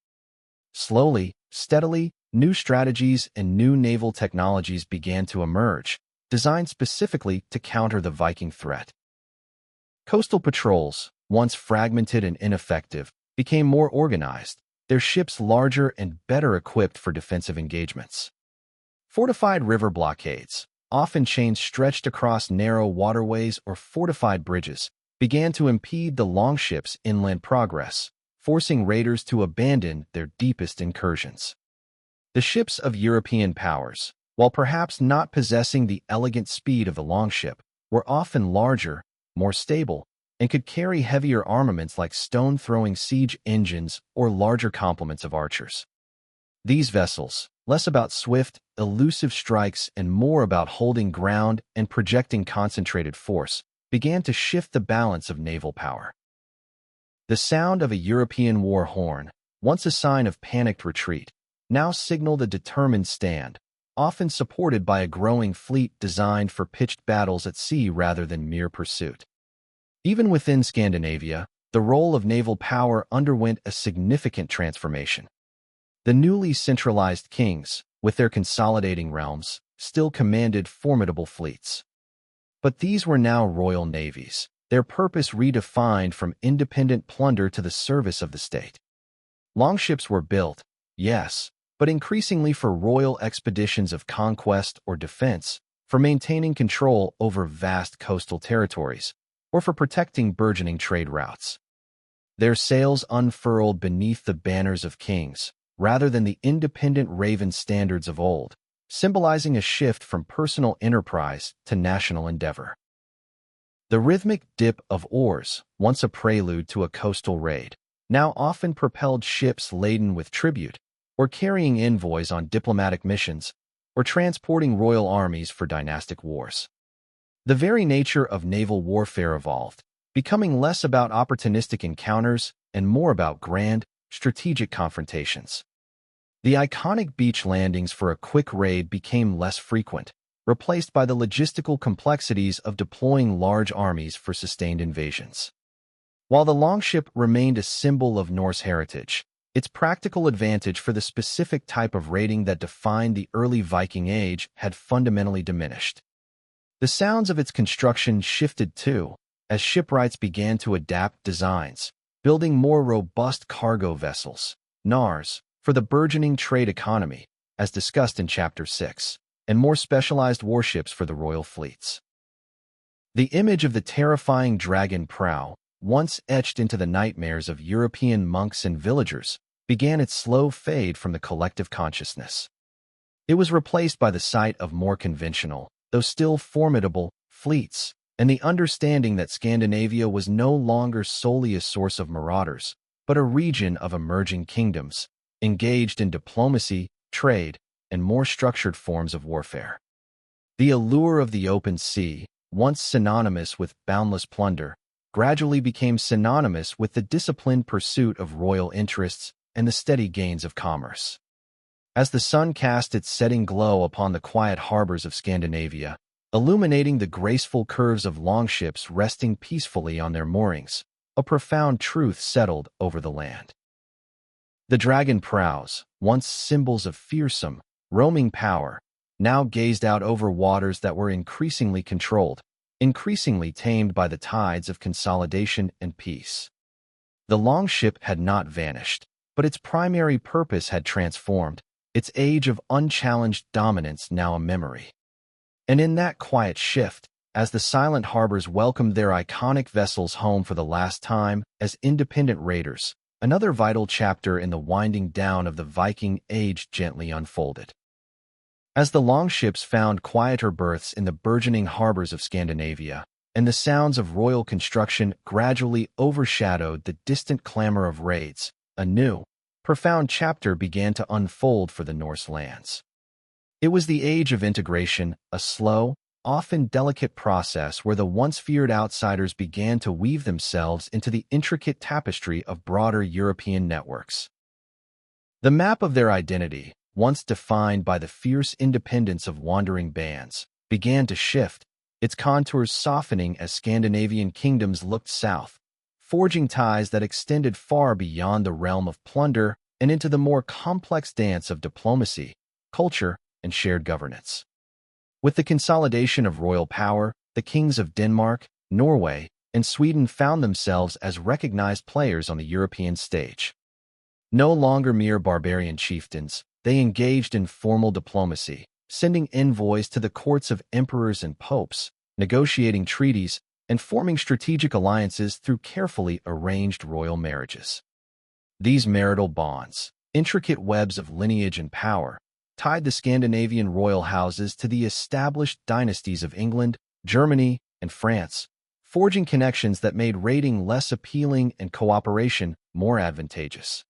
Slowly, steadily, new strategies and new naval technologies began to emerge, designed specifically to counter the Viking threat. Coastal patrols, once fragmented and ineffective, became more organized, their ships larger and better equipped for defensive engagements. Fortified river blockades, often chains stretched across narrow waterways or fortified bridges, began to impede the longship's inland progress, forcing raiders to abandon their deepest incursions. The ships of European powers, while perhaps not possessing the elegant speed of the longship, were often larger, more stable, and could carry heavier armaments like stone-throwing siege engines or larger complements of archers. These vessels, less about swift, elusive strikes and more about holding ground and projecting concentrated force, began to shift the balance of naval power. The sound of a European war horn, once a sign of panicked retreat, now signaled a determined stand, often supported by a growing fleet designed for pitched battles at sea rather than mere pursuit. Even within Scandinavia, the role of naval power underwent a significant transformation. The newly centralized kings, with their consolidating realms, still commanded formidable fleets. But these were now royal navies, their purpose redefined from independent plunder to the service of the state. Longships were built, yes, but increasingly for royal expeditions of conquest or defense, for maintaining control over vast coastal territories, or for protecting burgeoning trade routes. Their sails unfurled beneath the banners of kings, rather than the independent raven standards of old, symbolizing a shift from personal enterprise to national endeavor. The rhythmic dip of oars, once a prelude to a coastal raid, now often propelled ships laden with tribute, or carrying envoys on diplomatic missions, or transporting royal armies for dynastic wars. The very nature of naval warfare evolved, becoming less about opportunistic encounters and more about grand, strategic confrontations. The iconic beach landings for a quick raid became less frequent, replaced by the logistical complexities of deploying large armies for sustained invasions. While the longship remained a symbol of Norse heritage, its practical advantage for the specific type of raiding that defined the early Viking Age had fundamentally diminished. The sounds of its construction shifted too, as shipwrights began to adapt designs, building more robust cargo vessels, NARs, for the burgeoning trade economy, as discussed in Chapter 6, and more specialized warships for the royal fleets. The image of the terrifying dragon prow, once etched into the nightmares of European monks and villagers, began its slow fade from the collective consciousness. It was replaced by the sight of more conventional, though still formidable, fleets, and the understanding that Scandinavia was no longer solely a source of marauders, but a region of emerging kingdoms, engaged in diplomacy, trade, and more structured forms of warfare. The allure of the open sea, once synonymous with boundless plunder, gradually became synonymous with the disciplined pursuit of royal interests and the steady gains of commerce. As the sun cast its setting glow upon the quiet harbors of Scandinavia, illuminating the graceful curves of longships resting peacefully on their moorings, a profound truth settled over the land. The dragon prows, once symbols of fearsome, roaming power, now gazed out over waters that were increasingly controlled, increasingly tamed by the tides of consolidation and peace. The longship had not vanished, but its primary purpose had transformed, its age of unchallenged dominance now a memory. And in that quiet shift, as the silent harbors welcomed their iconic vessels home for the last time as independent raiders, another vital chapter in the winding down of the Viking Age gently unfolded. As the longships found quieter berths in the burgeoning harbors of Scandinavia, and the sounds of royal construction gradually overshadowed the distant clamor of raids, a new, profound chapter began to unfold for the Norse lands. It was the age of integration, a slow, often delicate process where the once feared outsiders began to weave themselves into the intricate tapestry of broader European networks. The map of their identity, once defined by the fierce independence of wandering bands, began to shift, its contours softening as Scandinavian kingdoms looked south, forging ties that extended far beyond the realm of plunder and into the more complex dance of diplomacy, culture, and shared governance. With the consolidation of royal power, the kings of Denmark, Norway, and Sweden found themselves as recognized players on the European stage. No longer mere barbarian chieftains, they engaged in formal diplomacy, sending envoys to the courts of emperors and popes, negotiating treaties, and forming strategic alliances through carefully arranged royal marriages. These marital bonds, intricate webs of lineage and power, tied the Scandinavian royal houses to the established dynasties of England, Germany, and France, forging connections that made raiding less appealing and cooperation more advantageous.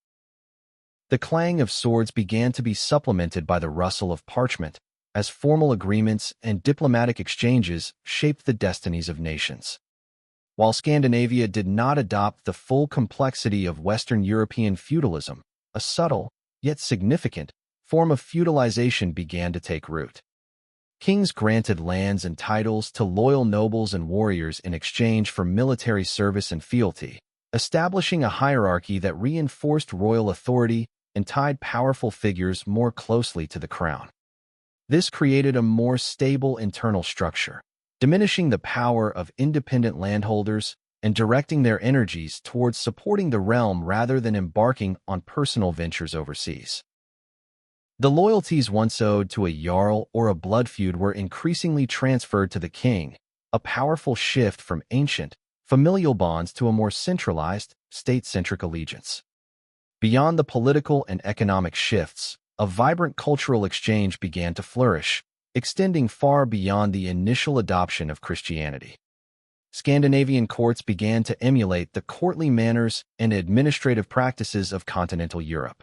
The clang of swords began to be supplemented by the rustle of parchment, as formal agreements and diplomatic exchanges shaped the destinies of nations. While Scandinavia did not adopt the full complexity of Western European feudalism, a subtle, yet significant, form of feudalization began to take root. Kings granted lands and titles to loyal nobles and warriors in exchange for military service and fealty, establishing a hierarchy that reinforced royal authority and tied powerful figures more closely to the crown. This created a more stable internal structure, diminishing the power of independent landholders and directing their energies towards supporting the realm rather than embarking on personal ventures overseas. The loyalties once owed to a jarl or a blood feud were increasingly transferred to the king, a powerful shift from ancient, familial bonds to a more centralized, state-centric allegiance. Beyond the political and economic shifts, a vibrant cultural exchange began to flourish, extending far beyond the initial adoption of Christianity. Scandinavian courts began to emulate the courtly manners and administrative practices of continental Europe.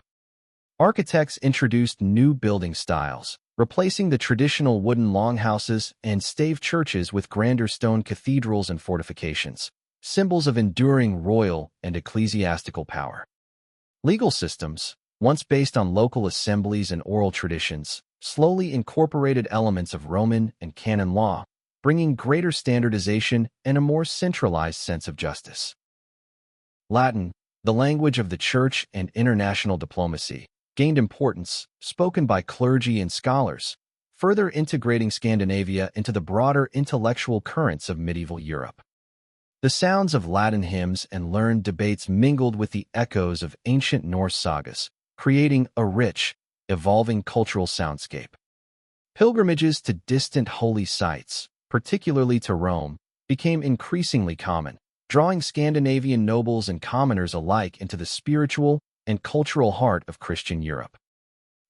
Architects introduced new building styles, replacing the traditional wooden longhouses and stave churches with grander stone cathedrals and fortifications, symbols of enduring royal and ecclesiastical power. Legal systems, once based on local assemblies and oral traditions, slowly incorporated elements of Roman and canon law, bringing greater standardization and a more centralized sense of justice. Latin, the language of the church and international diplomacy, gained importance, spoken by clergy and scholars, further integrating Scandinavia into the broader intellectual currents of medieval Europe. The sounds of Latin hymns and learned debates mingled with the echoes of ancient Norse sagas, creating a rich, evolving cultural soundscape. Pilgrimages to distant holy sites, particularly to Rome, became increasingly common, drawing Scandinavian nobles and commoners alike into the spiritual and cultural heart of Christian Europe.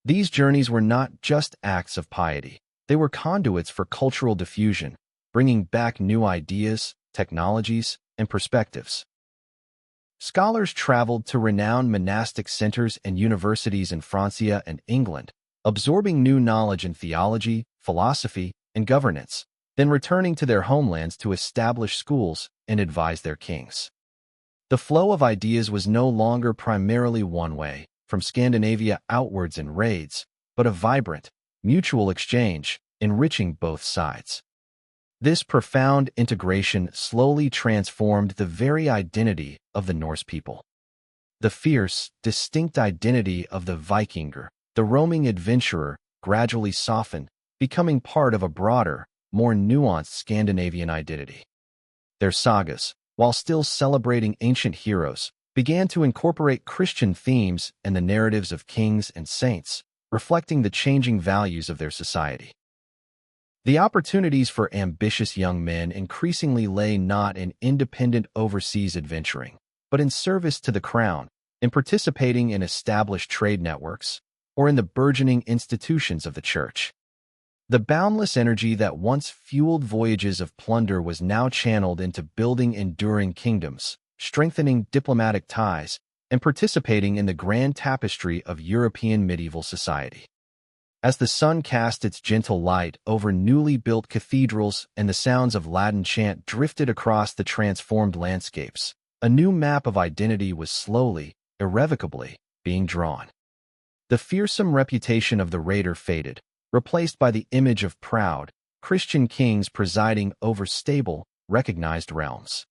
These journeys were not just acts of piety, they were conduits for cultural diffusion, bringing back new ideas, technologies, and perspectives. Scholars traveled to renowned monastic centers and universities in Francia and England, absorbing new knowledge in theology, philosophy, and governance, then returning to their homelands to establish schools and advise their kings. The flow of ideas was no longer primarily one way, from Scandinavia outwards in raids, but a vibrant, mutual exchange, enriching both sides. This profound integration slowly transformed the very identity of the Norse people. The fierce, distinct identity of the Vikinger, the roaming adventurer, gradually softened, becoming part of a broader, more nuanced Scandinavian identity. Their sagas, while still celebrating ancient heroes, began to incorporate Christian themes and the narratives of kings and saints, reflecting the changing values of their society. The opportunities for ambitious young men increasingly lay not in independent overseas adventuring, but in service to the crown, in participating in established trade networks, or in the burgeoning institutions of the church. The boundless energy that once fueled voyages of plunder was now channeled into building enduring kingdoms, strengthening diplomatic ties, and participating in the grand tapestry of European medieval society. As the sun cast its gentle light over newly built cathedrals and the sounds of Latin chant drifted across the transformed landscapes, a new map of identity was slowly, irrevocably, being drawn. The fearsome reputation of the raider faded, replaced by the image of proud, Christian kings presiding over stable, recognized realms.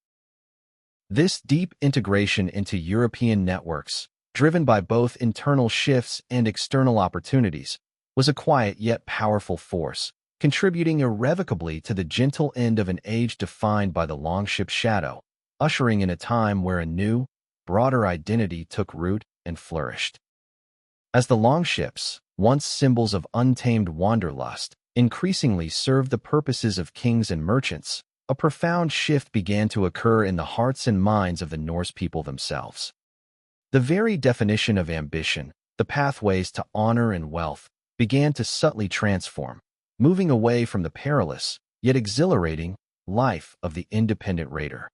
This deep integration into European networks, driven by both internal shifts and external opportunities, was a quiet yet powerful force, contributing irrevocably to the gentle end of an age defined by the longship shadow, ushering in a time where a new, broader identity took root and flourished. As the longships, once symbols of untamed wanderlust, increasingly served the purposes of kings and merchants, a profound shift began to occur in the hearts and minds of the Norse people themselves. The very definition of ambition, the pathways to honor and wealth, began to subtly transform, moving away from the perilous, yet exhilarating, life of the independent raider.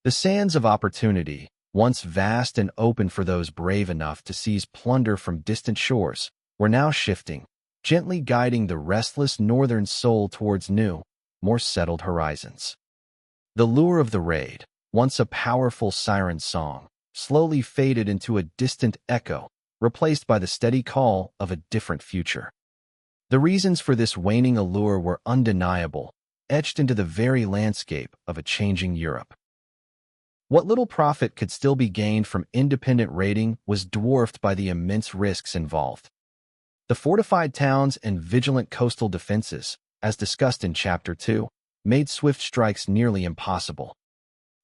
The sands of opportunity, once vast and open for those brave enough to seize plunder from distant shores, were now shifting, gently guiding the restless northern soul towards new, more settled horizons. The lure of the raid, once a powerful siren song, slowly faded into a distant echo, replaced by the steady call of a different future. The reasons for this waning allure were undeniable, etched into the very landscape of a changing Europe. What little profit could still be gained from independent raiding was dwarfed by the immense risks involved. The fortified towns and vigilant coastal defenses, as discussed in Chapter 2, made swift strikes nearly impossible.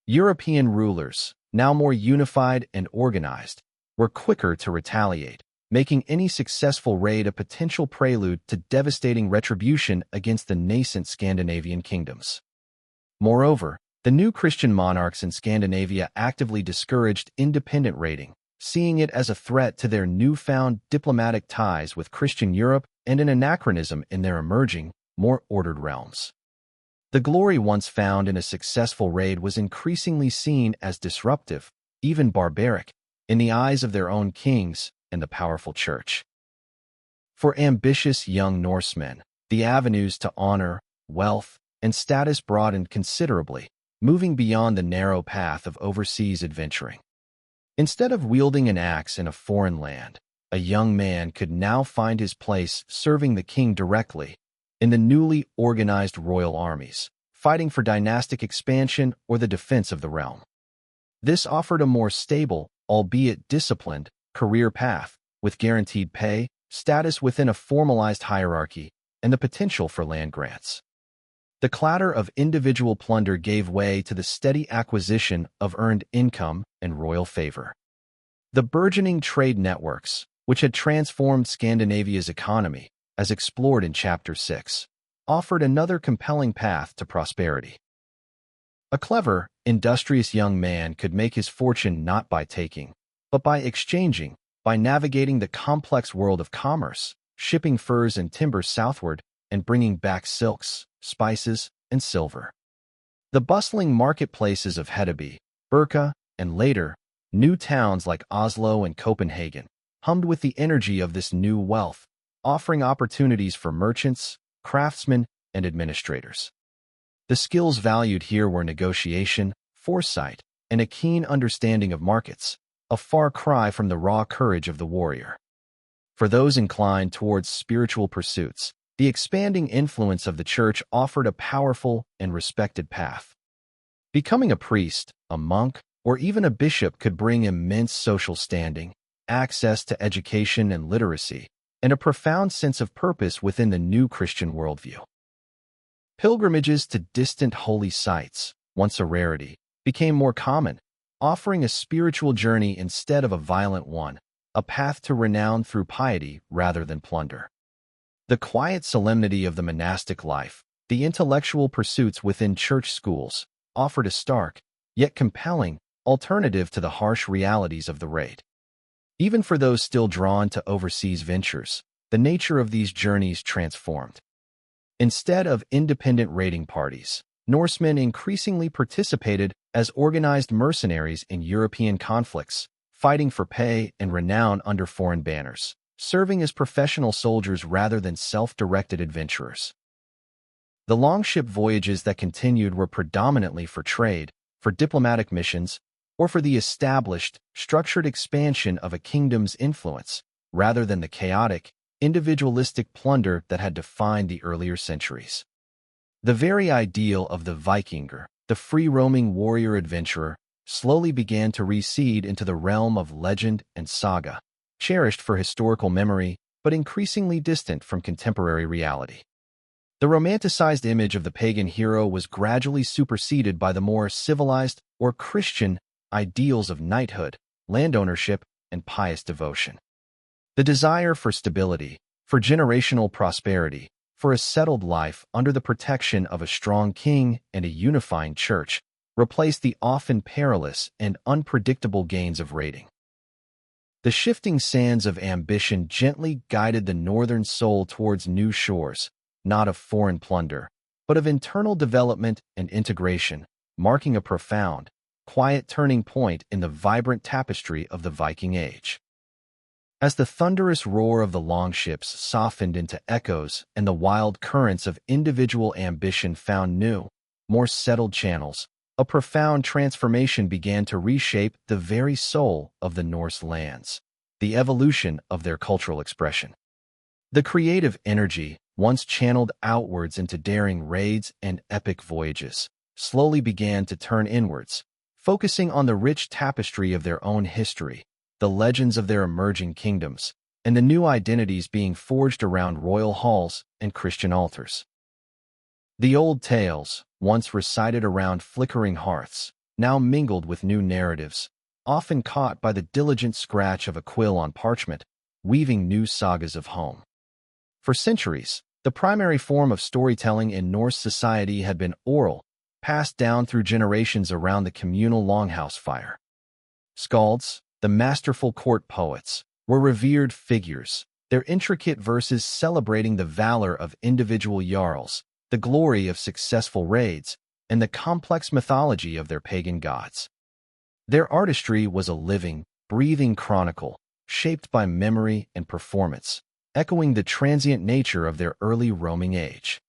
European rulers, now more unified and organized, were quicker to retaliate, making any successful raid a potential prelude to devastating retribution against the nascent Scandinavian kingdoms. Moreover, the new Christian monarchs in Scandinavia actively discouraged independent raiding, seeing it as a threat to their newfound diplomatic ties with Christian Europe and an anachronism in their emerging, more ordered realms. The glory once found in a successful raid was increasingly seen as disruptive, even barbaric, in the eyes of their own kings and the powerful church. For ambitious young Norsemen, the avenues to honor, wealth, and status broadened considerably, moving beyond the narrow path of overseas adventuring. Instead of wielding an axe in a foreign land, a young man could now find his place serving the king directly in the newly organized royal armies, fighting for dynastic expansion or the defense of the realm. This offered a more stable, albeit disciplined, career path, with guaranteed pay, status within a formalized hierarchy, and the potential for land grants. The clatter of individual plunder gave way to the steady acquisition of earned income and royal favor. The burgeoning trade networks, which had transformed Scandinavia's economy, as explored in Chapter 6, offered another compelling path to prosperity. A clever, industrious young man could make his fortune not by taking, but by exchanging, by navigating the complex world of commerce, shipping furs and timber southward, and bringing back silks, spices, and silver. The bustling marketplaces of Hedeby, Birka, and later, new towns like Oslo and Copenhagen, hummed with the energy of this new wealth, offering opportunities for merchants, craftsmen, and administrators. The skills valued here were negotiation, foresight, and a keen understanding of markets, a far cry from the raw courage of the warrior. For those inclined towards spiritual pursuits, the expanding influence of the church offered a powerful and respected path. Becoming a priest, a monk, or even a bishop could bring immense social standing, access to education and literacy, and a profound sense of purpose within the new Christian worldview. Pilgrimages to distant holy sites, once a rarity, became more common, offering a spiritual journey instead of a violent one, a path to renown through piety rather than plunder. The quiet solemnity of the monastic life, the intellectual pursuits within church schools, offered a stark, yet compelling, alternative to the harsh realities of the raid. Even for those still drawn to overseas ventures, the nature of these journeys transformed. Instead of independent raiding parties, Norsemen increasingly participated as organized mercenaries in European conflicts, fighting for pay and renown under foreign banners, serving as professional soldiers rather than self-directed adventurers. The longship voyages that continued were predominantly for trade, for diplomatic missions, or for the established, structured expansion of a kingdom's influence, rather than the chaotic, individualistic plunder that had defined the earlier centuries. The very ideal of the Vikinger, the free-roaming warrior adventurer, slowly began to recede into the realm of legend and saga, cherished for historical memory, but increasingly distant from contemporary reality. The romanticized image of the pagan hero was gradually superseded by the more civilized or Christian ideals of knighthood, land ownership, and pious devotion. The desire for stability, for generational prosperity, for a settled life under the protection of a strong king and a unifying church, replaced the often perilous and unpredictable gains of raiding. The shifting sands of ambition gently guided the northern soul towards new shores, not of foreign plunder, but of internal development and integration, marking a profound, quiet turning point in the vibrant tapestry of the Viking Age. As the thunderous roar of the longships softened into echoes and the wild currents of individual ambition found new, more settled channels, a profound transformation began to reshape the very soul of the Norse lands. the evolution of their cultural expression. The creative energy, once channeled outwards into daring raids and epic voyages, slowly began to turn inwards, focusing on the rich tapestry of their own history, the legends of their emerging kingdoms, and the new identities being forged around royal halls and Christian altars. The old tales, once recited around flickering hearths, now mingled with new narratives, often caught by the diligent scratch of a quill on parchment, weaving new sagas of home. For centuries, the primary form of storytelling in Norse society had been oral, passed down through generations around the communal longhouse fire. Skalds, the masterful court poets, were revered figures, their intricate verses celebrating the valor of individual jarls, the glory of successful raids, and the complex mythology of their pagan gods. Their artistry was a living, breathing chronicle, shaped by memory and performance, echoing the transient nature of their early roaming age.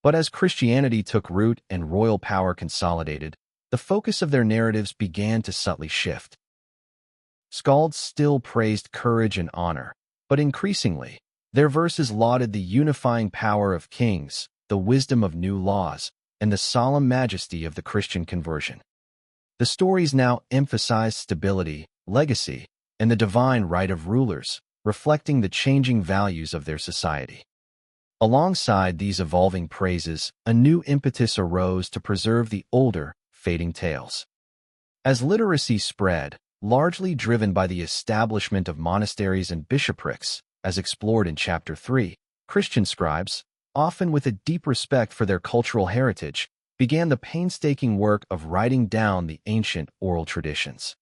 But as Christianity took root and royal power consolidated, the focus of their narratives began to subtly shift. Skalds still praised courage and honor, but increasingly, their verses lauded the unifying power of kings, the wisdom of new laws, and the solemn majesty of the Christian conversion. The stories now emphasized stability, legacy, and the divine right of rulers, reflecting the changing values of their society. Alongside these evolving praises, a new impetus arose to preserve the older, fading tales. As literacy spread, largely driven by the establishment of monasteries and bishoprics, as explored in Chapter 3, Christian scribes, often with a deep respect for their cultural heritage, began the painstaking work of writing down the ancient oral traditions.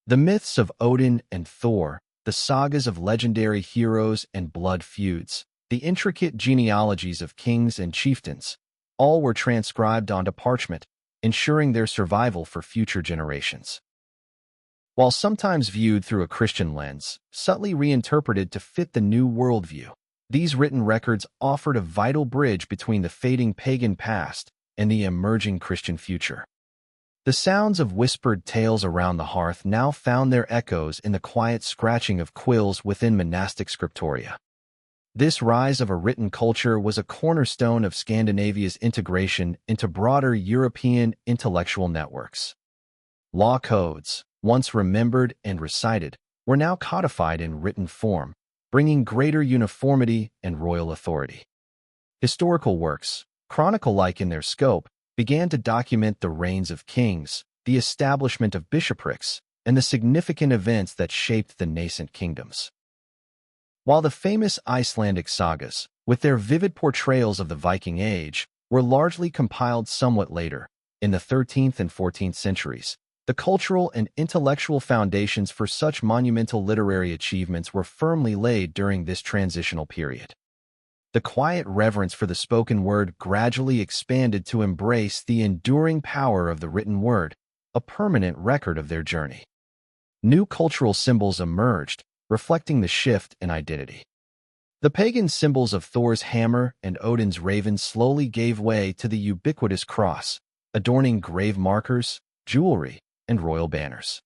The myths of Odin and Thor, the sagas of legendary heroes and blood feuds, the intricate genealogies of kings and chieftains, all were transcribed onto parchment, ensuring their survival for future generations. While sometimes viewed through a Christian lens, subtly reinterpreted to fit the new worldview, these written records offered a vital bridge between the fading pagan past and the emerging Christian future. The sounds of whispered tales around the hearth now found their echoes in the quiet scratching of quills within monastic scriptoria. This rise of a written culture was a cornerstone of Scandinavia's integration into broader European intellectual networks. Law codes, once remembered and recited, were now codified in written form, bringing greater uniformity and royal authority. Historical works, chronicle-like in their scope, began to document the reigns of kings, the establishment of bishoprics, and the significant events that shaped the nascent kingdoms. While the famous Icelandic sagas, with their vivid portrayals of the Viking Age, were largely compiled somewhat later, in the 13th and 14th centuries, the cultural and intellectual foundations for such monumental literary achievements were firmly laid during this transitional period. The quiet reverence for the spoken word gradually expanded to embrace the enduring power of the written word, a permanent record of their journey. New cultural symbols emerged, reflecting the shift in identity. The pagan symbols of Thor's hammer and Odin's raven slowly gave way to the ubiquitous cross, adorning grave markers, jewelry, and royal banners.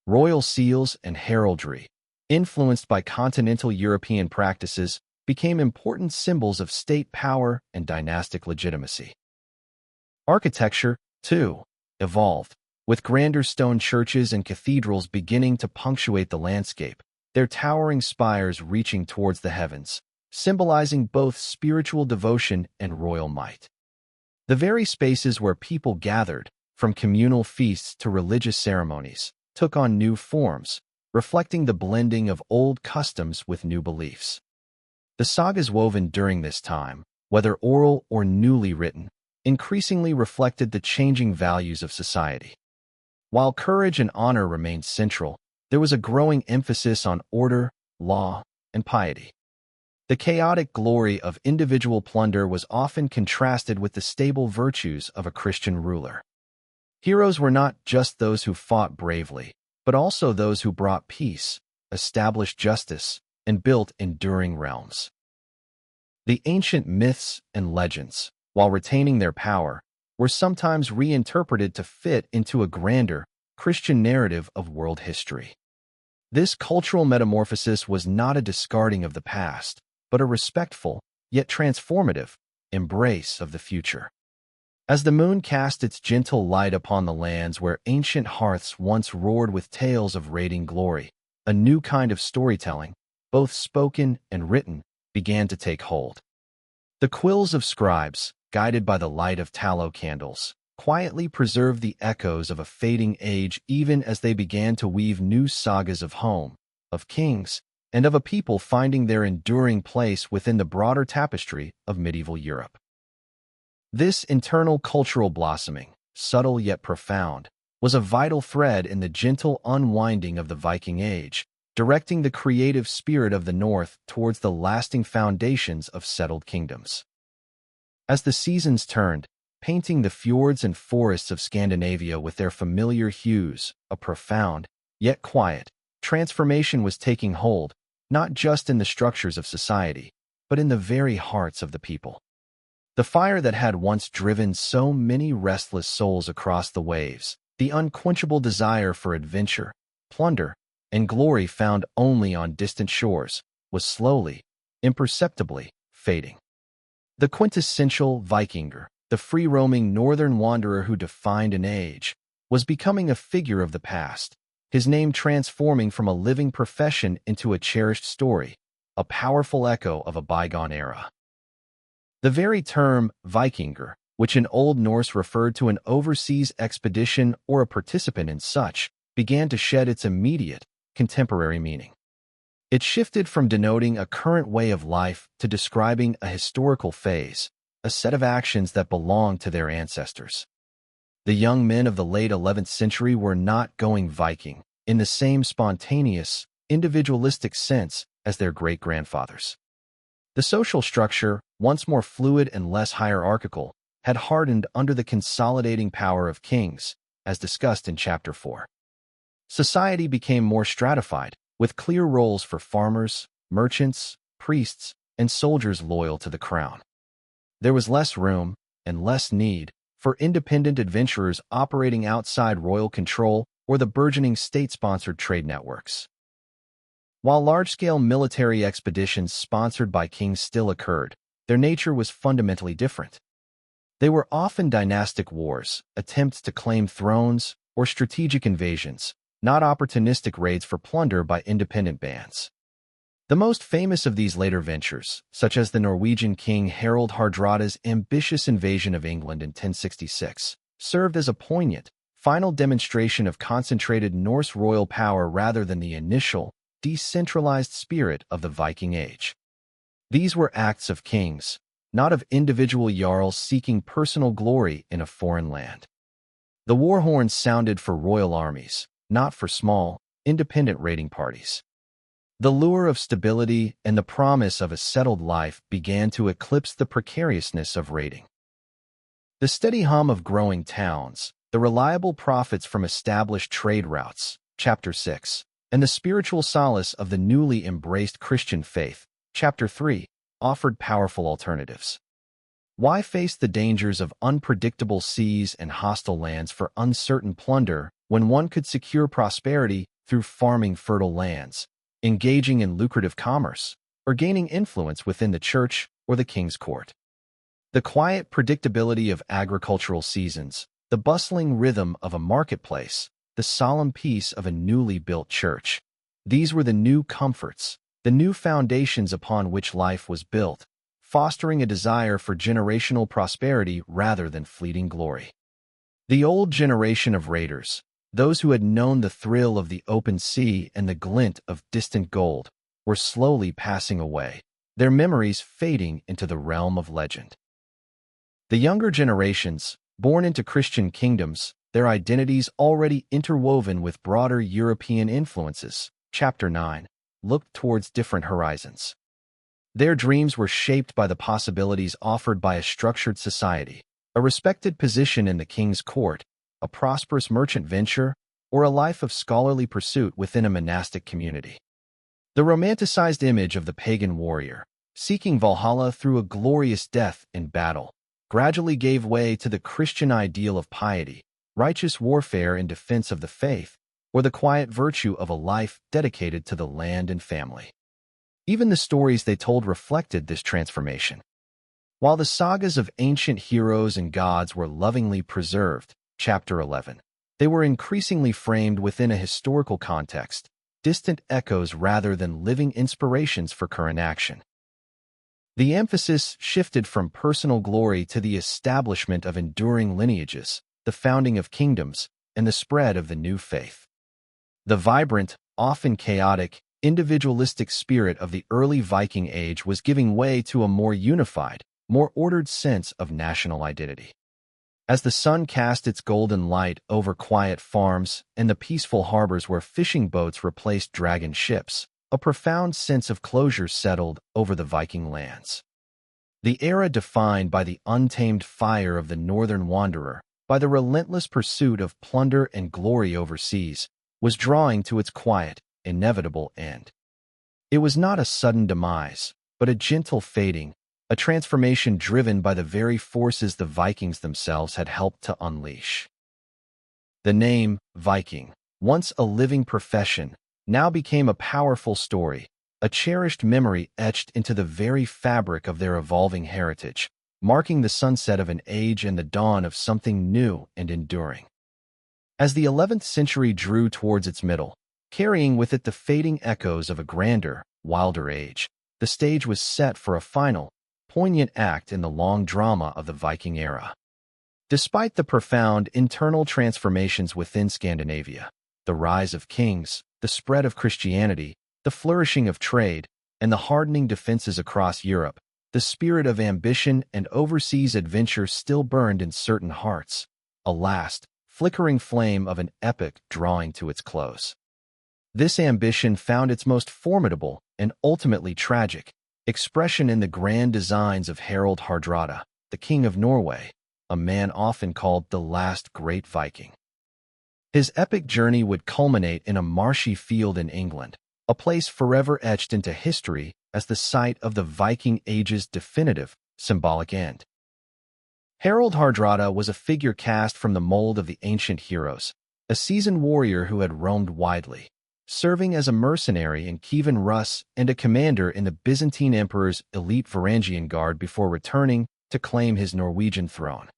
Royal seals and heraldry, influenced by continental European practices, became important symbols of state power and dynastic legitimacy. Architecture, too, evolved, with grander stone churches and cathedrals beginning to punctuate the landscape, their towering spires reaching towards the heavens, symbolizing both spiritual devotion and royal might. The very spaces where people gathered, from communal feasts to religious ceremonies, took on new forms, reflecting the blending of old customs with new beliefs. The sagas woven during this time, whether oral or newly written, increasingly reflected the changing values of society. While courage and honor remained central, there was a growing emphasis on order, law, and piety. The chaotic glory of individual plunder was often contrasted with the stable virtues of a Christian ruler. Heroes were not just those who fought bravely, but also those who brought peace, established justice, and built enduring realms. The ancient myths and legends, while retaining their power, were sometimes reinterpreted to fit into a grander, Christian narrative of world history. This cultural metamorphosis was not a discarding of the past, but a respectful, yet transformative, embrace of the future. As the moon cast its gentle light upon the lands where ancient hearths once roared with tales of raiding glory, a new kind of storytelling, both spoken and written, began to take hold. The quills of scribes, guided by the light of tallow candles, quietly preserved the echoes of a fading age even as they began to weave new sagas of home, of kings, and of a people finding their enduring place within the broader tapestry of medieval Europe. This internal cultural blossoming, subtle yet profound, was a vital thread in the gentle unwinding of the Viking Age, directing the creative spirit of the North towards the lasting foundations of settled kingdoms. As the seasons turned, painting the fjords and forests of Scandinavia with their familiar hues, a profound, yet quiet, transformation was taking hold, not just in the structures of society, but in the very hearts of the people. The fire that had once driven so many restless souls across the waves, the unquenchable desire for adventure, plunder, and glory found only on distant shores, was slowly, imperceptibly, fading. The quintessential Vikinger, the free-roaming northern wanderer who defined an age, was becoming a figure of the past, his name transforming from a living profession into a cherished story, a powerful echo of a bygone era. The very term Vikinger, which in Old Norse referred to an overseas expedition or a participant in such, began to shed its immediate, contemporary meaning. It shifted from denoting a current way of life to describing a historical phase, a set of actions that belonged to their ancestors. The young men of the late 11th century were not going Viking in the same spontaneous, individualistic sense as their great-grandfathers. The social structure, once more fluid and less hierarchical, had hardened under the consolidating power of kings, as discussed in Chapter 4. Society became more stratified, with clear roles for farmers, merchants, priests, and soldiers loyal to the crown. There was less room, and less need, for independent adventurers operating outside royal control or the burgeoning state-sponsored trade networks. While large-scale military expeditions sponsored by kings still occurred, their nature was fundamentally different. They were often dynastic wars, attempts to claim thrones, or strategic invasions, not opportunistic raids for plunder by independent bands. The most famous of these later ventures, such as the Norwegian king Harald Hardrada's ambitious invasion of England in 1066, served as a poignant, final demonstration of concentrated Norse royal power rather than the initial, decentralized spirit of the Viking Age. These were acts of kings, not of individual jarls seeking personal glory in a foreign land. The war horns sounded for royal armies, not for small, independent raiding parties. The lure of stability and the promise of a settled life began to eclipse the precariousness of raiding. The steady hum of growing towns, the reliable profits from established trade routes, Chapter 6, and the spiritual solace of the newly embraced Christian faith, Chapter 3, offered powerful alternatives. Why face the dangers of unpredictable seas and hostile lands for uncertain plunder when one could secure prosperity through farming fertile lands, engaging in lucrative commerce, or gaining influence within the church or the king's court? The quiet predictability of agricultural seasons, the bustling rhythm of a marketplace, the solemn peace of a newly built church. These were the new comforts, the new foundations upon which life was built, fostering a desire for generational prosperity rather than fleeting glory. The old generation of raiders, those who had known the thrill of the open sea and the glint of distant gold, were slowly passing away, their memories fading into the realm of legend. The younger generations, born into Christian kingdoms, their identities already interwoven with broader European influences, Chapter 9, looked towards different horizons. Their dreams were shaped by the possibilities offered by a structured society, a respected position in the king's court, a prosperous merchant venture, or a life of scholarly pursuit within a monastic community. The romanticized image of the pagan warrior, seeking Valhalla through a glorious death in battle, gradually gave way to the Christian ideal of piety, righteous warfare in defense of the faith, or the quiet virtue of a life dedicated to the land and family. Even the stories they told reflected this transformation. While the sagas of ancient heroes and gods were lovingly preserved, chapter 11, they were increasingly framed within a historical context, distant echoes rather than living inspirations for current action. The emphasis shifted from personal glory to the establishment of enduring lineages, the founding of kingdoms, and the spread of the new faith. The vibrant, often chaotic, individualistic spirit of the early Viking Age was giving way to a more unified, more ordered sense of national identity. As the sun cast its golden light over quiet farms and the peaceful harbors where fishing boats replaced dragon ships, a profound sense of closure settled over the Viking lands. The era defined by the untamed fire of the northern wanderer, by the relentless pursuit of plunder and glory overseas, was drawing to its quiet, inevitable end. It was not a sudden demise, but a gentle fading, a transformation driven by the very forces the Vikings themselves had helped to unleash. The name, Viking, once a living profession, now became a powerful story, a cherished memory etched into the very fabric of their evolving heritage, marking the sunset of an age and the dawn of something new and enduring. As the 11th century drew towards its middle, carrying with it the fading echoes of a grander, wilder age, the stage was set for a final, poignant act in the long drama of the Viking era. Despite the profound internal transformations within Scandinavia, the rise of kings, the spread of Christianity, the flourishing of trade, and the hardening defenses across Europe, the spirit of ambition and overseas adventure still burned in certain hearts, a last, flickering flame of an epic drawing to its close. This ambition found its most formidable and ultimately tragic expression in the grand designs of Harald Hardrada, the King of Norway, a man often called the last great Viking. His epic journey would culminate in a marshy field in England, a place forever etched into history as the site of the Viking Age's definitive, symbolic end. Harald Hardrada was a figure cast from the mold of the ancient heroes, a seasoned warrior who had roamed widely, serving as a mercenary in Kievan Rus and a commander in the Byzantine Emperor's elite Varangian Guard before returning to claim his Norwegian throne.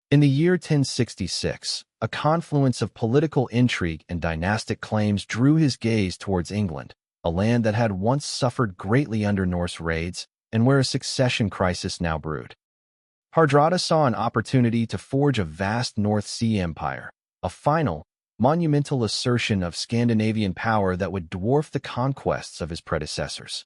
In the year 1066, a confluence of political intrigue and dynastic claims drew his gaze towards England, a land that had once suffered greatly under Norse raids and where a succession crisis now brewed. Hardrada saw an opportunity to forge a vast North Sea empire, a final, monumental assertion of Scandinavian power that would dwarf the conquests of his predecessors.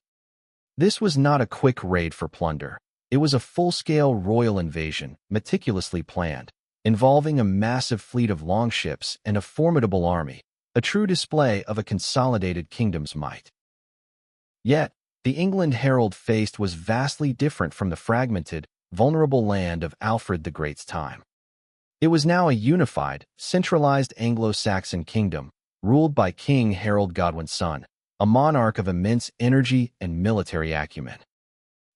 This was not a quick raid for plunder. It was a full-scale royal invasion, meticulously planned, involving a massive fleet of longships and a formidable army, a true display of a consolidated kingdom's might. Yet, the England Harold faced was vastly different from the fragmented, vulnerable land of Alfred the Great's time. It was now a unified, centralized Anglo-Saxon kingdom, ruled by King Harold Godwin's son, a monarch of immense energy and military acumen.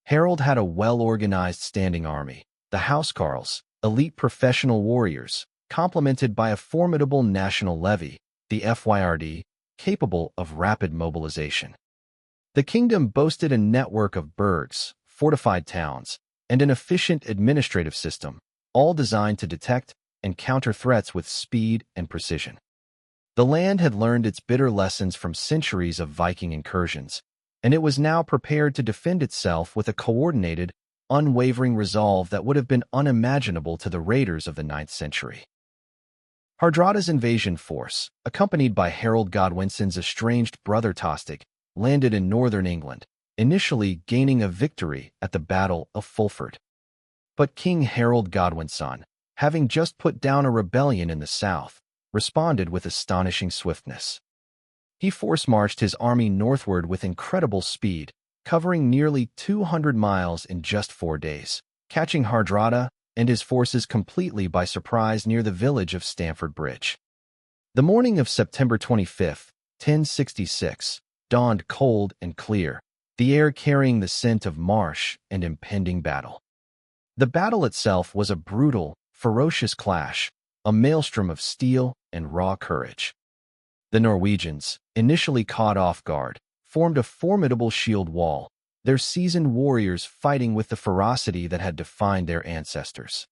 Harold had a well-organized standing army, the Housecarls, elite professional warriors, complemented by a formidable national levy, the FYRD, capable of rapid mobilization. The kingdom boasted a network of burghs, fortified towns, and an efficient administrative system, all designed to detect and counter threats with speed and precision. The land had learned its bitter lessons from centuries of Viking incursions, and it was now prepared to defend itself with a coordinated, unwavering resolve that would have been unimaginable to the raiders of the 9th century. Hardrada's invasion force, accompanied by Harold Godwinson's estranged brother Tostig, landed in northern England, initially gaining a victory at the Battle of Fulford. But King Harold Godwinson, having just put down a rebellion in the south, responded with astonishing swiftness. He force-marched his army northward with incredible speed, covering nearly 200 miles in just 4 days, catching Hardrada and his forces completely by surprise near the village of Stamford Bridge. The morning of September 25, 1066, dawned cold and clear, the air carrying the scent of marsh and impending battle. The battle itself was a brutal, ferocious clash, a maelstrom of steel and raw courage. The Norwegians, initially caught off guard, formed a formidable shield wall, their seasoned warriors fighting with the ferocity that had defined their ancestors.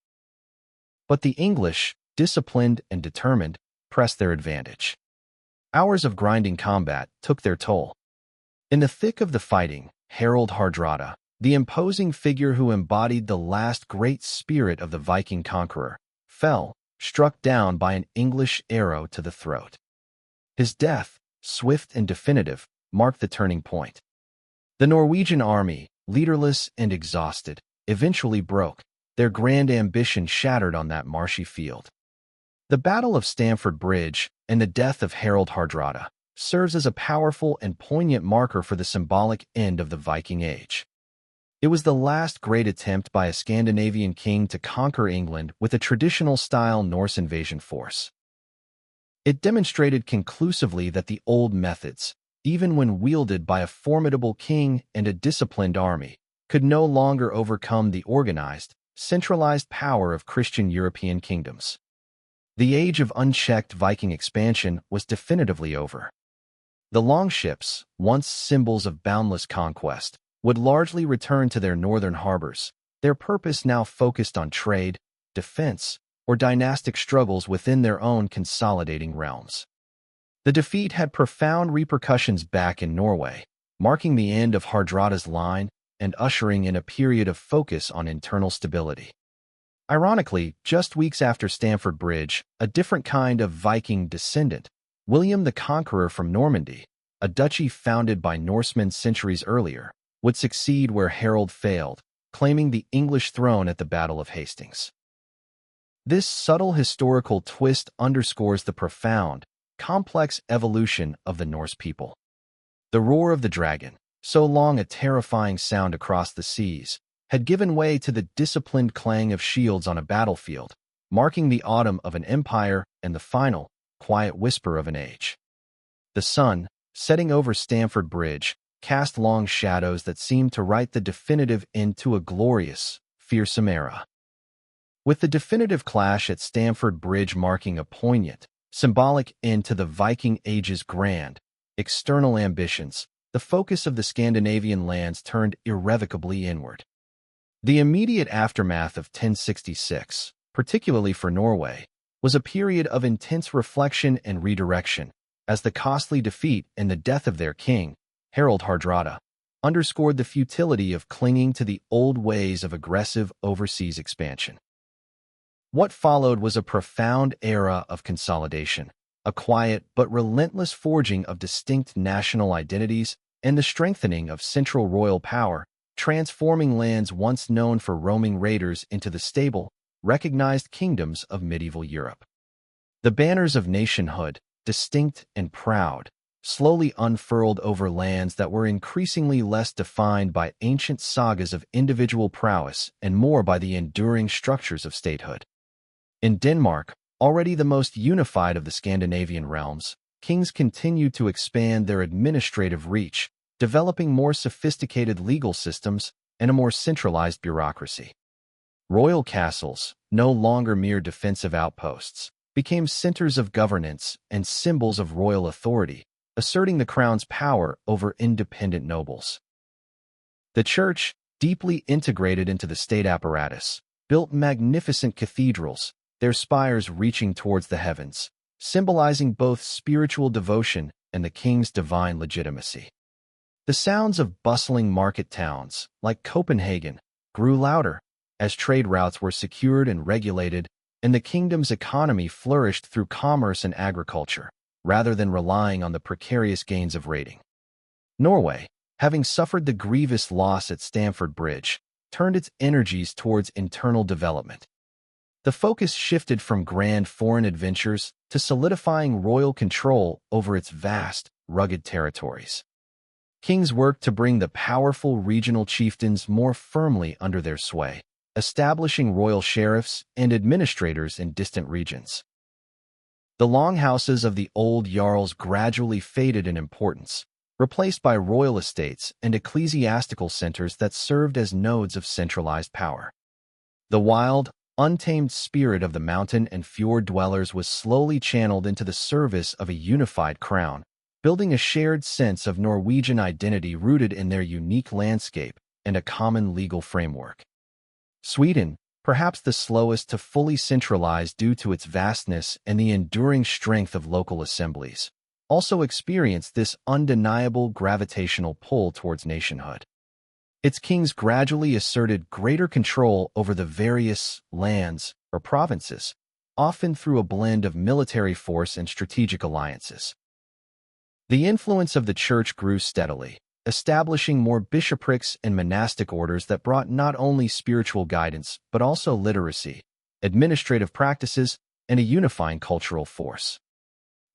But the English, disciplined and determined, pressed their advantage. Hours of grinding combat took their toll. In the thick of the fighting, Harald Hardrada, the imposing figure who embodied the last great spirit of the Viking conqueror, fell, struck down by an English arrow to the throat. His death, swift and definitive, marked the turning point. The Norwegian army, leaderless and exhausted, eventually broke, their grand ambition shattered on that marshy field. The Battle of Stamford Bridge and the death of Harald Hardrada serves as a powerful and poignant marker for the symbolic end of the Viking Age. It was the last great attempt by a Scandinavian king to conquer England with a traditional-style Norse invasion force. It demonstrated conclusively that the old methods, even when wielded by a formidable king and a disciplined army, could no longer overcome the organized, centralized power of Christian European kingdoms. The age of unchecked Viking expansion was definitively over. The longships, once symbols of boundless conquest, would largely return to their northern harbors, their purpose now focused on trade, defense, or dynastic struggles within their own consolidating realms. The defeat had profound repercussions back in Norway, marking the end of Hardrada's line and ushering in a period of focus on internal stability. Ironically, just weeks after Stamford Bridge, a different kind of Viking descendant, William the Conqueror from Normandy, a duchy founded by Norsemen centuries earlier, would succeed where Harold failed, claiming the English throne at the Battle of Hastings. This subtle historical twist underscores the profound, complex evolution of the Norse people. The roar of the dragon, so long a terrifying sound across the seas, had given way to the disciplined clang of shields on a battlefield, marking the autumn of an empire and the final, quiet whisper of an age. The sun, setting over Stamford Bridge, cast long shadows that seemed to write the definitive end to a glorious, fearsome era. With the definitive clash at Stamford Bridge marking a poignant, symbolic end to the Viking Age's grand, external ambitions, the focus of the Scandinavian lands turned irrevocably inward. The immediate aftermath of 1066, particularly for Norway, was a period of intense reflection and redirection, as the costly defeat and the death of their king, Harald Hardrada, underscored the futility of clinging to the old ways of aggressive overseas expansion. What followed was a profound era of consolidation, a quiet but relentless forging of distinct national identities and the strengthening of central royal power, transforming lands once known for roaming raiders into the stable, recognized kingdoms of medieval Europe. The banners of nationhood, distinct and proud, slowly unfurled over lands that were increasingly less defined by ancient sagas of individual prowess and more by the enduring structures of statehood. In Denmark, already the most unified of the Scandinavian realms, kings continued to expand their administrative reach, developing more sophisticated legal systems and a more centralized bureaucracy. Royal castles, no longer mere defensive outposts, became centers of governance and symbols of royal authority, asserting the crown's power over independent nobles. The church, deeply integrated into the state apparatus, built magnificent cathedrals, their spires reaching towards the heavens, symbolizing both spiritual devotion and the king's divine legitimacy. The sounds of bustling market towns, like Copenhagen, grew louder as trade routes were secured and regulated, and the kingdom's economy flourished through commerce and agriculture, rather than relying on the precarious gains of raiding. Norway, having suffered the grievous loss at Stamford Bridge, turned its energies towards internal development. The focus shifted from grand foreign adventures to solidifying royal control over its vast, rugged territories. Kings worked to bring the powerful regional chieftains more firmly under their sway, establishing royal sheriffs and administrators in distant regions. The longhouses of the old jarls gradually faded in importance, replaced by royal estates and ecclesiastical centers that served as nodes of centralized power. The wild, untamed spirit of the mountain and fjord dwellers was slowly channeled into the service of a unified crown, building a shared sense of Norwegian identity rooted in their unique landscape and a common legal framework. Sweden, perhaps the slowest to fully centralize due to its vastness and the enduring strength of local assemblies, also experienced this undeniable gravitational pull towards nationhood. Its kings gradually asserted greater control over the various lands or provinces, often through a blend of military force and strategic alliances. The influence of the church grew steadily, establishing more bishoprics and monastic orders that brought not only spiritual guidance but also literacy, administrative practices, and a unifying cultural force.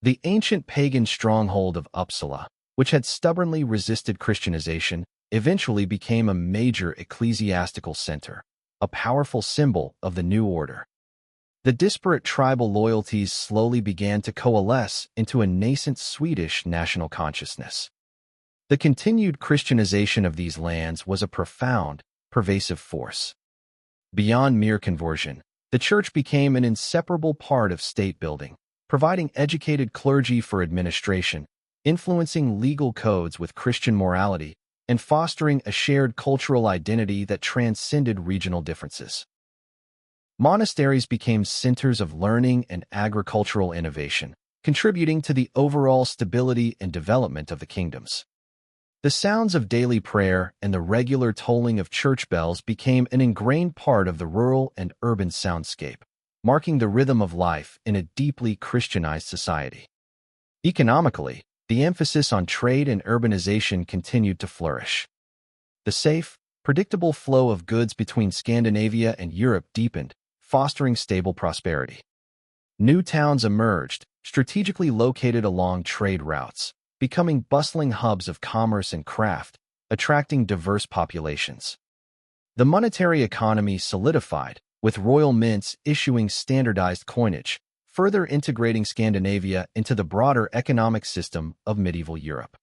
The ancient pagan stronghold of Uppsala, which had stubbornly resisted Christianization, eventually became a major ecclesiastical center, a powerful symbol of the new order. The disparate tribal loyalties slowly began to coalesce into a nascent Swedish national consciousness. The continued Christianization of these lands was a profound, pervasive force. Beyond mere conversion, the church became an inseparable part of state building, providing educated clergy for administration, influencing legal codes with Christian morality, and fostering a shared cultural identity that transcended regional differences. Monasteries became centers of learning and agricultural innovation, contributing to the overall stability and development of the kingdoms. The sounds of daily prayer and the regular tolling of church bells became an ingrained part of the rural and urban soundscape, marking the rhythm of life in a deeply Christianized society. Economically, the emphasis on trade and urbanization continued to flourish. The safe, predictable flow of goods between Scandinavia and Europe deepened, fostering stable prosperity. New towns emerged, strategically located along trade routes, becoming bustling hubs of commerce and craft, attracting diverse populations. The monetary economy solidified, with royal mints issuing standardized coinage, further integrating Scandinavia into the broader economic system of medieval Europe.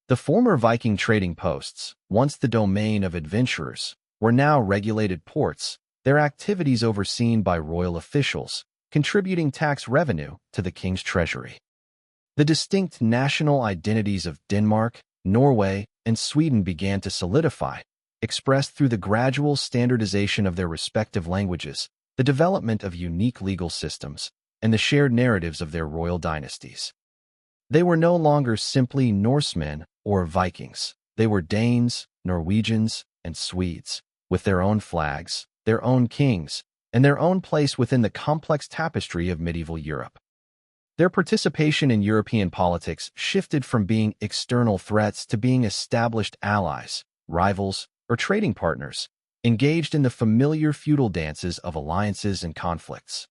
The former Viking trading posts, once the domain of adventurers, were now regulated ports, their activities overseen by royal officials, contributing tax revenue to the king's treasury. The distinct national identities of Denmark, Norway, and Sweden began to solidify, expressed through the gradual standardization of their respective languages, the development of unique legal systems, and the shared narratives of their royal dynasties. They were no longer simply Norsemen or Vikings. They were Danes, Norwegians, and Swedes, with their own flags, their own kings, and their own place within the complex tapestry of medieval Europe. Their participation in European politics shifted from being external threats to being established allies, rivals, or trading partners, engaged in the familiar feudal dances of alliances and conflicts.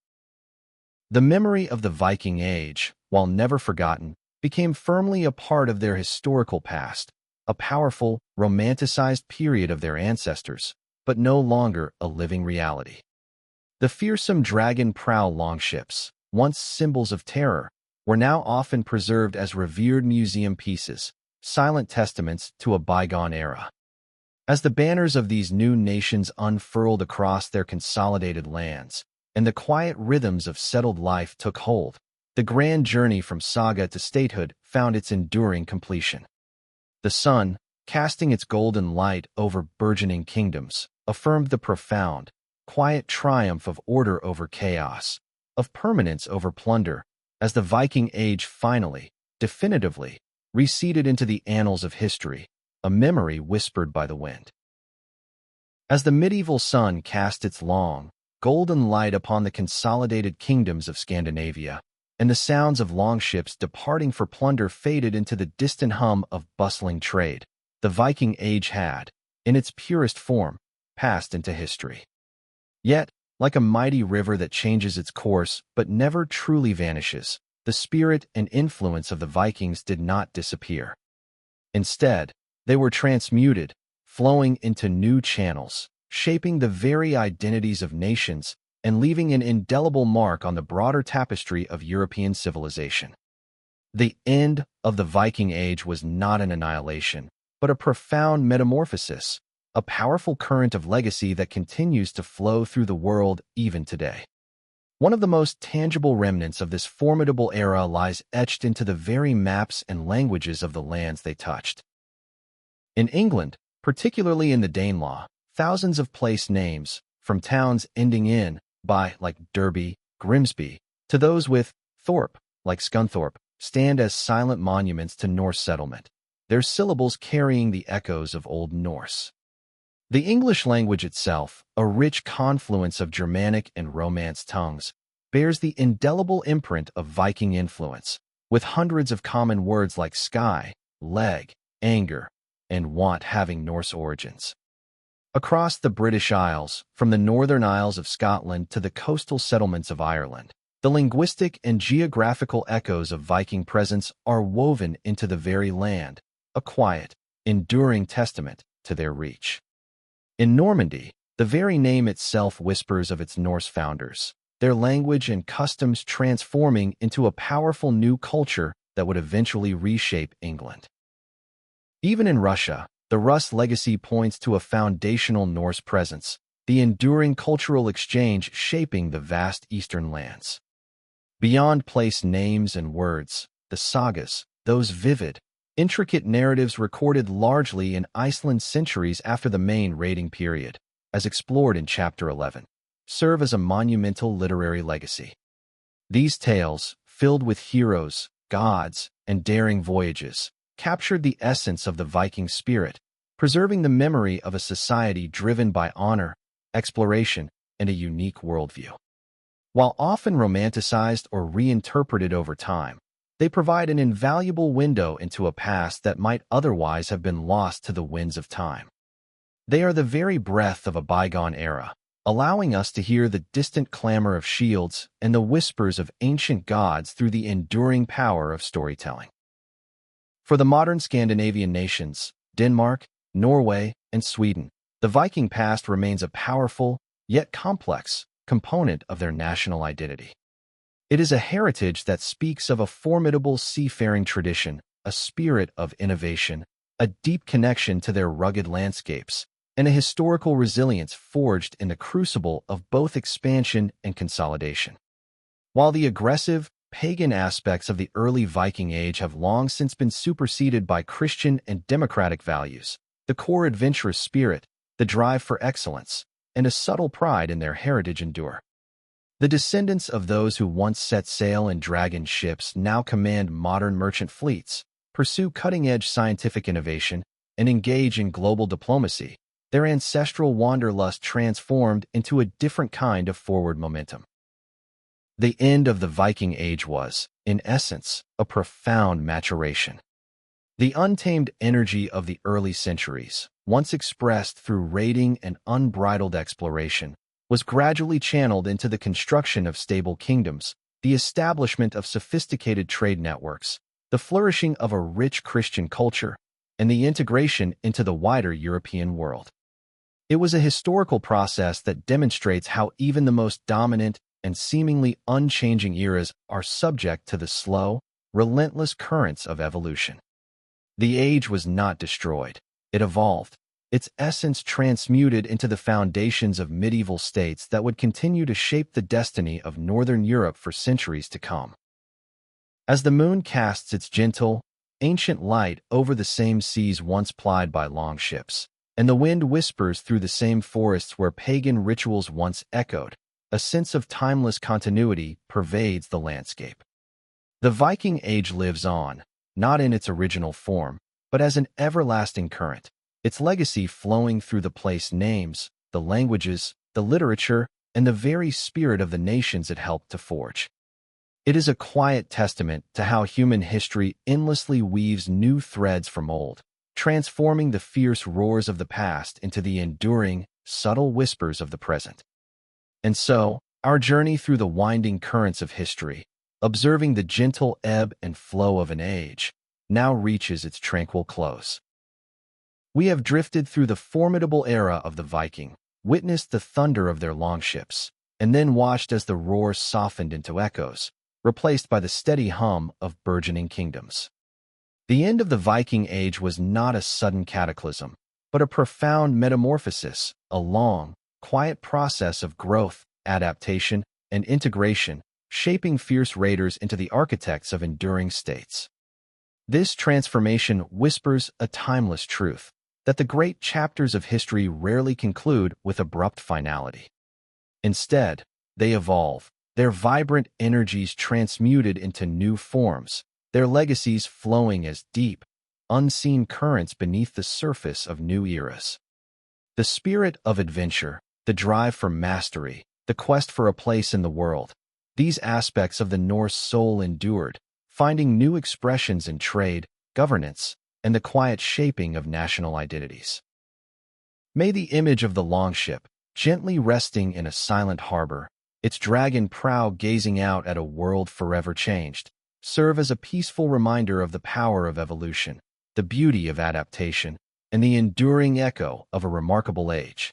The memory of the Viking Age, while never forgotten, became firmly a part of their historical past, a powerful, romanticized period of their ancestors, but no longer a living reality. The fearsome dragon-prow longships, once symbols of terror, were now often preserved as revered museum pieces, silent testaments to a bygone era. As the banners of these new nations unfurled across their consolidated lands, and the quiet rhythms of settled life took hold, the grand journey from saga to statehood found its enduring completion. The sun, casting its golden light over burgeoning kingdoms, affirmed the profound, quiet triumph of order over chaos, of permanence over plunder, as the Viking Age finally, definitively, receded into the annals of history, a memory whispered by the wind. As the medieval sun cast its long, golden light upon the consolidated kingdoms of Scandinavia, and the sounds of longships departing for plunder faded into the distant hum of bustling trade, the Viking Age had, in its purest form, passed into history. Yet, like a mighty river that changes its course but never truly vanishes, the spirit and influence of the Vikings did not disappear. Instead, they were transmuted, flowing into new channels, shaping the very identities of nations and leaving an indelible mark on the broader tapestry of European civilization. The end of the Viking Age was not an annihilation, but a profound metamorphosis, a powerful current of legacy that continues to flow through the world even today. One of the most tangible remnants of this formidable era lies etched into the very maps and languages of the lands they touched. In England, particularly in the Danelaw, thousands of place names, from towns ending in by, like Derby, Grimsby, to those with Thorpe, like Scunthorpe, stand as silent monuments to Norse settlement, their syllables carrying the echoes of Old Norse. The English language itself, a rich confluence of Germanic and Romance tongues, bears the indelible imprint of Viking influence, with hundreds of common words like sky, leg, anger, and want having Norse origins. Across the British Isles, from the Northern Isles of Scotland to the coastal settlements of Ireland, the linguistic and geographical echoes of Viking presence are woven into the very land, a quiet, enduring testament to their reach. In Normandy, the very name itself whispers of its Norse founders, their language and customs transforming into a powerful new culture that would eventually reshape England. Even in Russia, the Rus legacy points to a foundational Norse presence, the enduring cultural exchange shaping the vast eastern lands. Beyond place names and words, the sagas, those vivid, intricate narratives recorded largely in Iceland centuries after the main raiding period, as explored in Chapter 11, serve as a monumental literary legacy. These tales, filled with heroes, gods, and daring voyages, captured the essence of the Viking spirit, preserving the memory of a society driven by honor, exploration, and a unique worldview. While often romanticized or reinterpreted over time, they provide an invaluable window into a past that might otherwise have been lost to the winds of time. They are the very breath of a bygone era, allowing us to hear the distant clamor of shields and the whispers of ancient gods through the enduring power of storytelling. For the modern Scandinavian nations, Denmark, Norway, and Sweden, the Viking past remains a powerful, yet complex, component of their national identity. It is a heritage that speaks of a formidable seafaring tradition, a spirit of innovation, a deep connection to their rugged landscapes, and a historical resilience forged in the crucible of both expansion and consolidation. While the aggressive, pagan aspects of the early Viking Age have long since been superseded by Christian and democratic values, the core adventurous spirit, the drive for excellence, and a subtle pride in their heritage endure. The descendants of those who once set sail in dragon ships now command modern merchant fleets, pursue cutting-edge scientific innovation, and engage in global diplomacy, their ancestral wanderlust transformed into a different kind of forward momentum. The end of the Viking Age was, in essence, a profound maturation. The untamed energy of the early centuries, once expressed through raiding and unbridled exploration, was gradually channeled into the construction of stable kingdoms, the establishment of sophisticated trade networks, the flourishing of a rich Christian culture, and the integration into the wider European world. It was a historical process that demonstrates how even the most dominant and seemingly unchanging eras are subject to the slow, relentless currents of evolution. The age was not destroyed, it evolved, its essence transmuted into the foundations of medieval states that would continue to shape the destiny of Northern Europe for centuries to come. As the moon casts its gentle, ancient light over the same seas once plied by longships, and the wind whispers through the same forests where pagan rituals once echoed, a sense of timeless continuity pervades the landscape. The Viking Age lives on, not in its original form, but as an everlasting current, its legacy flowing through the place names, the languages, the literature, and the very spirit of the nations it helped to forge. It is a quiet testament to how human history endlessly weaves new threads from old, transforming the fierce roars of the past into the enduring, subtle whispers of the present. And so, our journey through the winding currents of history, observing the gentle ebb and flow of an age, now reaches its tranquil close. We have drifted through the formidable era of the Viking, witnessed the thunder of their longships, and then watched as the roar softened into echoes, replaced by the steady hum of burgeoning kingdoms. The end of the Viking Age was not a sudden cataclysm, but a profound metamorphosis, a long, quiet process of growth, adaptation, and integration, shaping fierce raiders into the architects of enduring states. This transformation whispers a timeless truth, that the great chapters of history rarely conclude with abrupt finality. Instead, they evolve, their vibrant energies transmuted into new forms, their legacies flowing as deep, unseen currents beneath the surface of new eras. The spirit of adventure, the drive for mastery, the quest for a place in the world, these aspects of the Norse soul endured, finding new expressions in trade, governance, and the quiet shaping of national identities. May the image of the longship, gently resting in a silent harbor, its dragon prow gazing out at a world forever changed, serve as a peaceful reminder of the power of evolution, the beauty of adaptation, and the enduring echo of a remarkable age.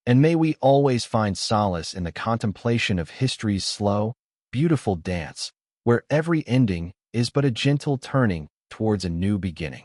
And may we always find solace in the contemplation of history's slow, beautiful dance, where every ending is but a gentle turning towards a new beginning.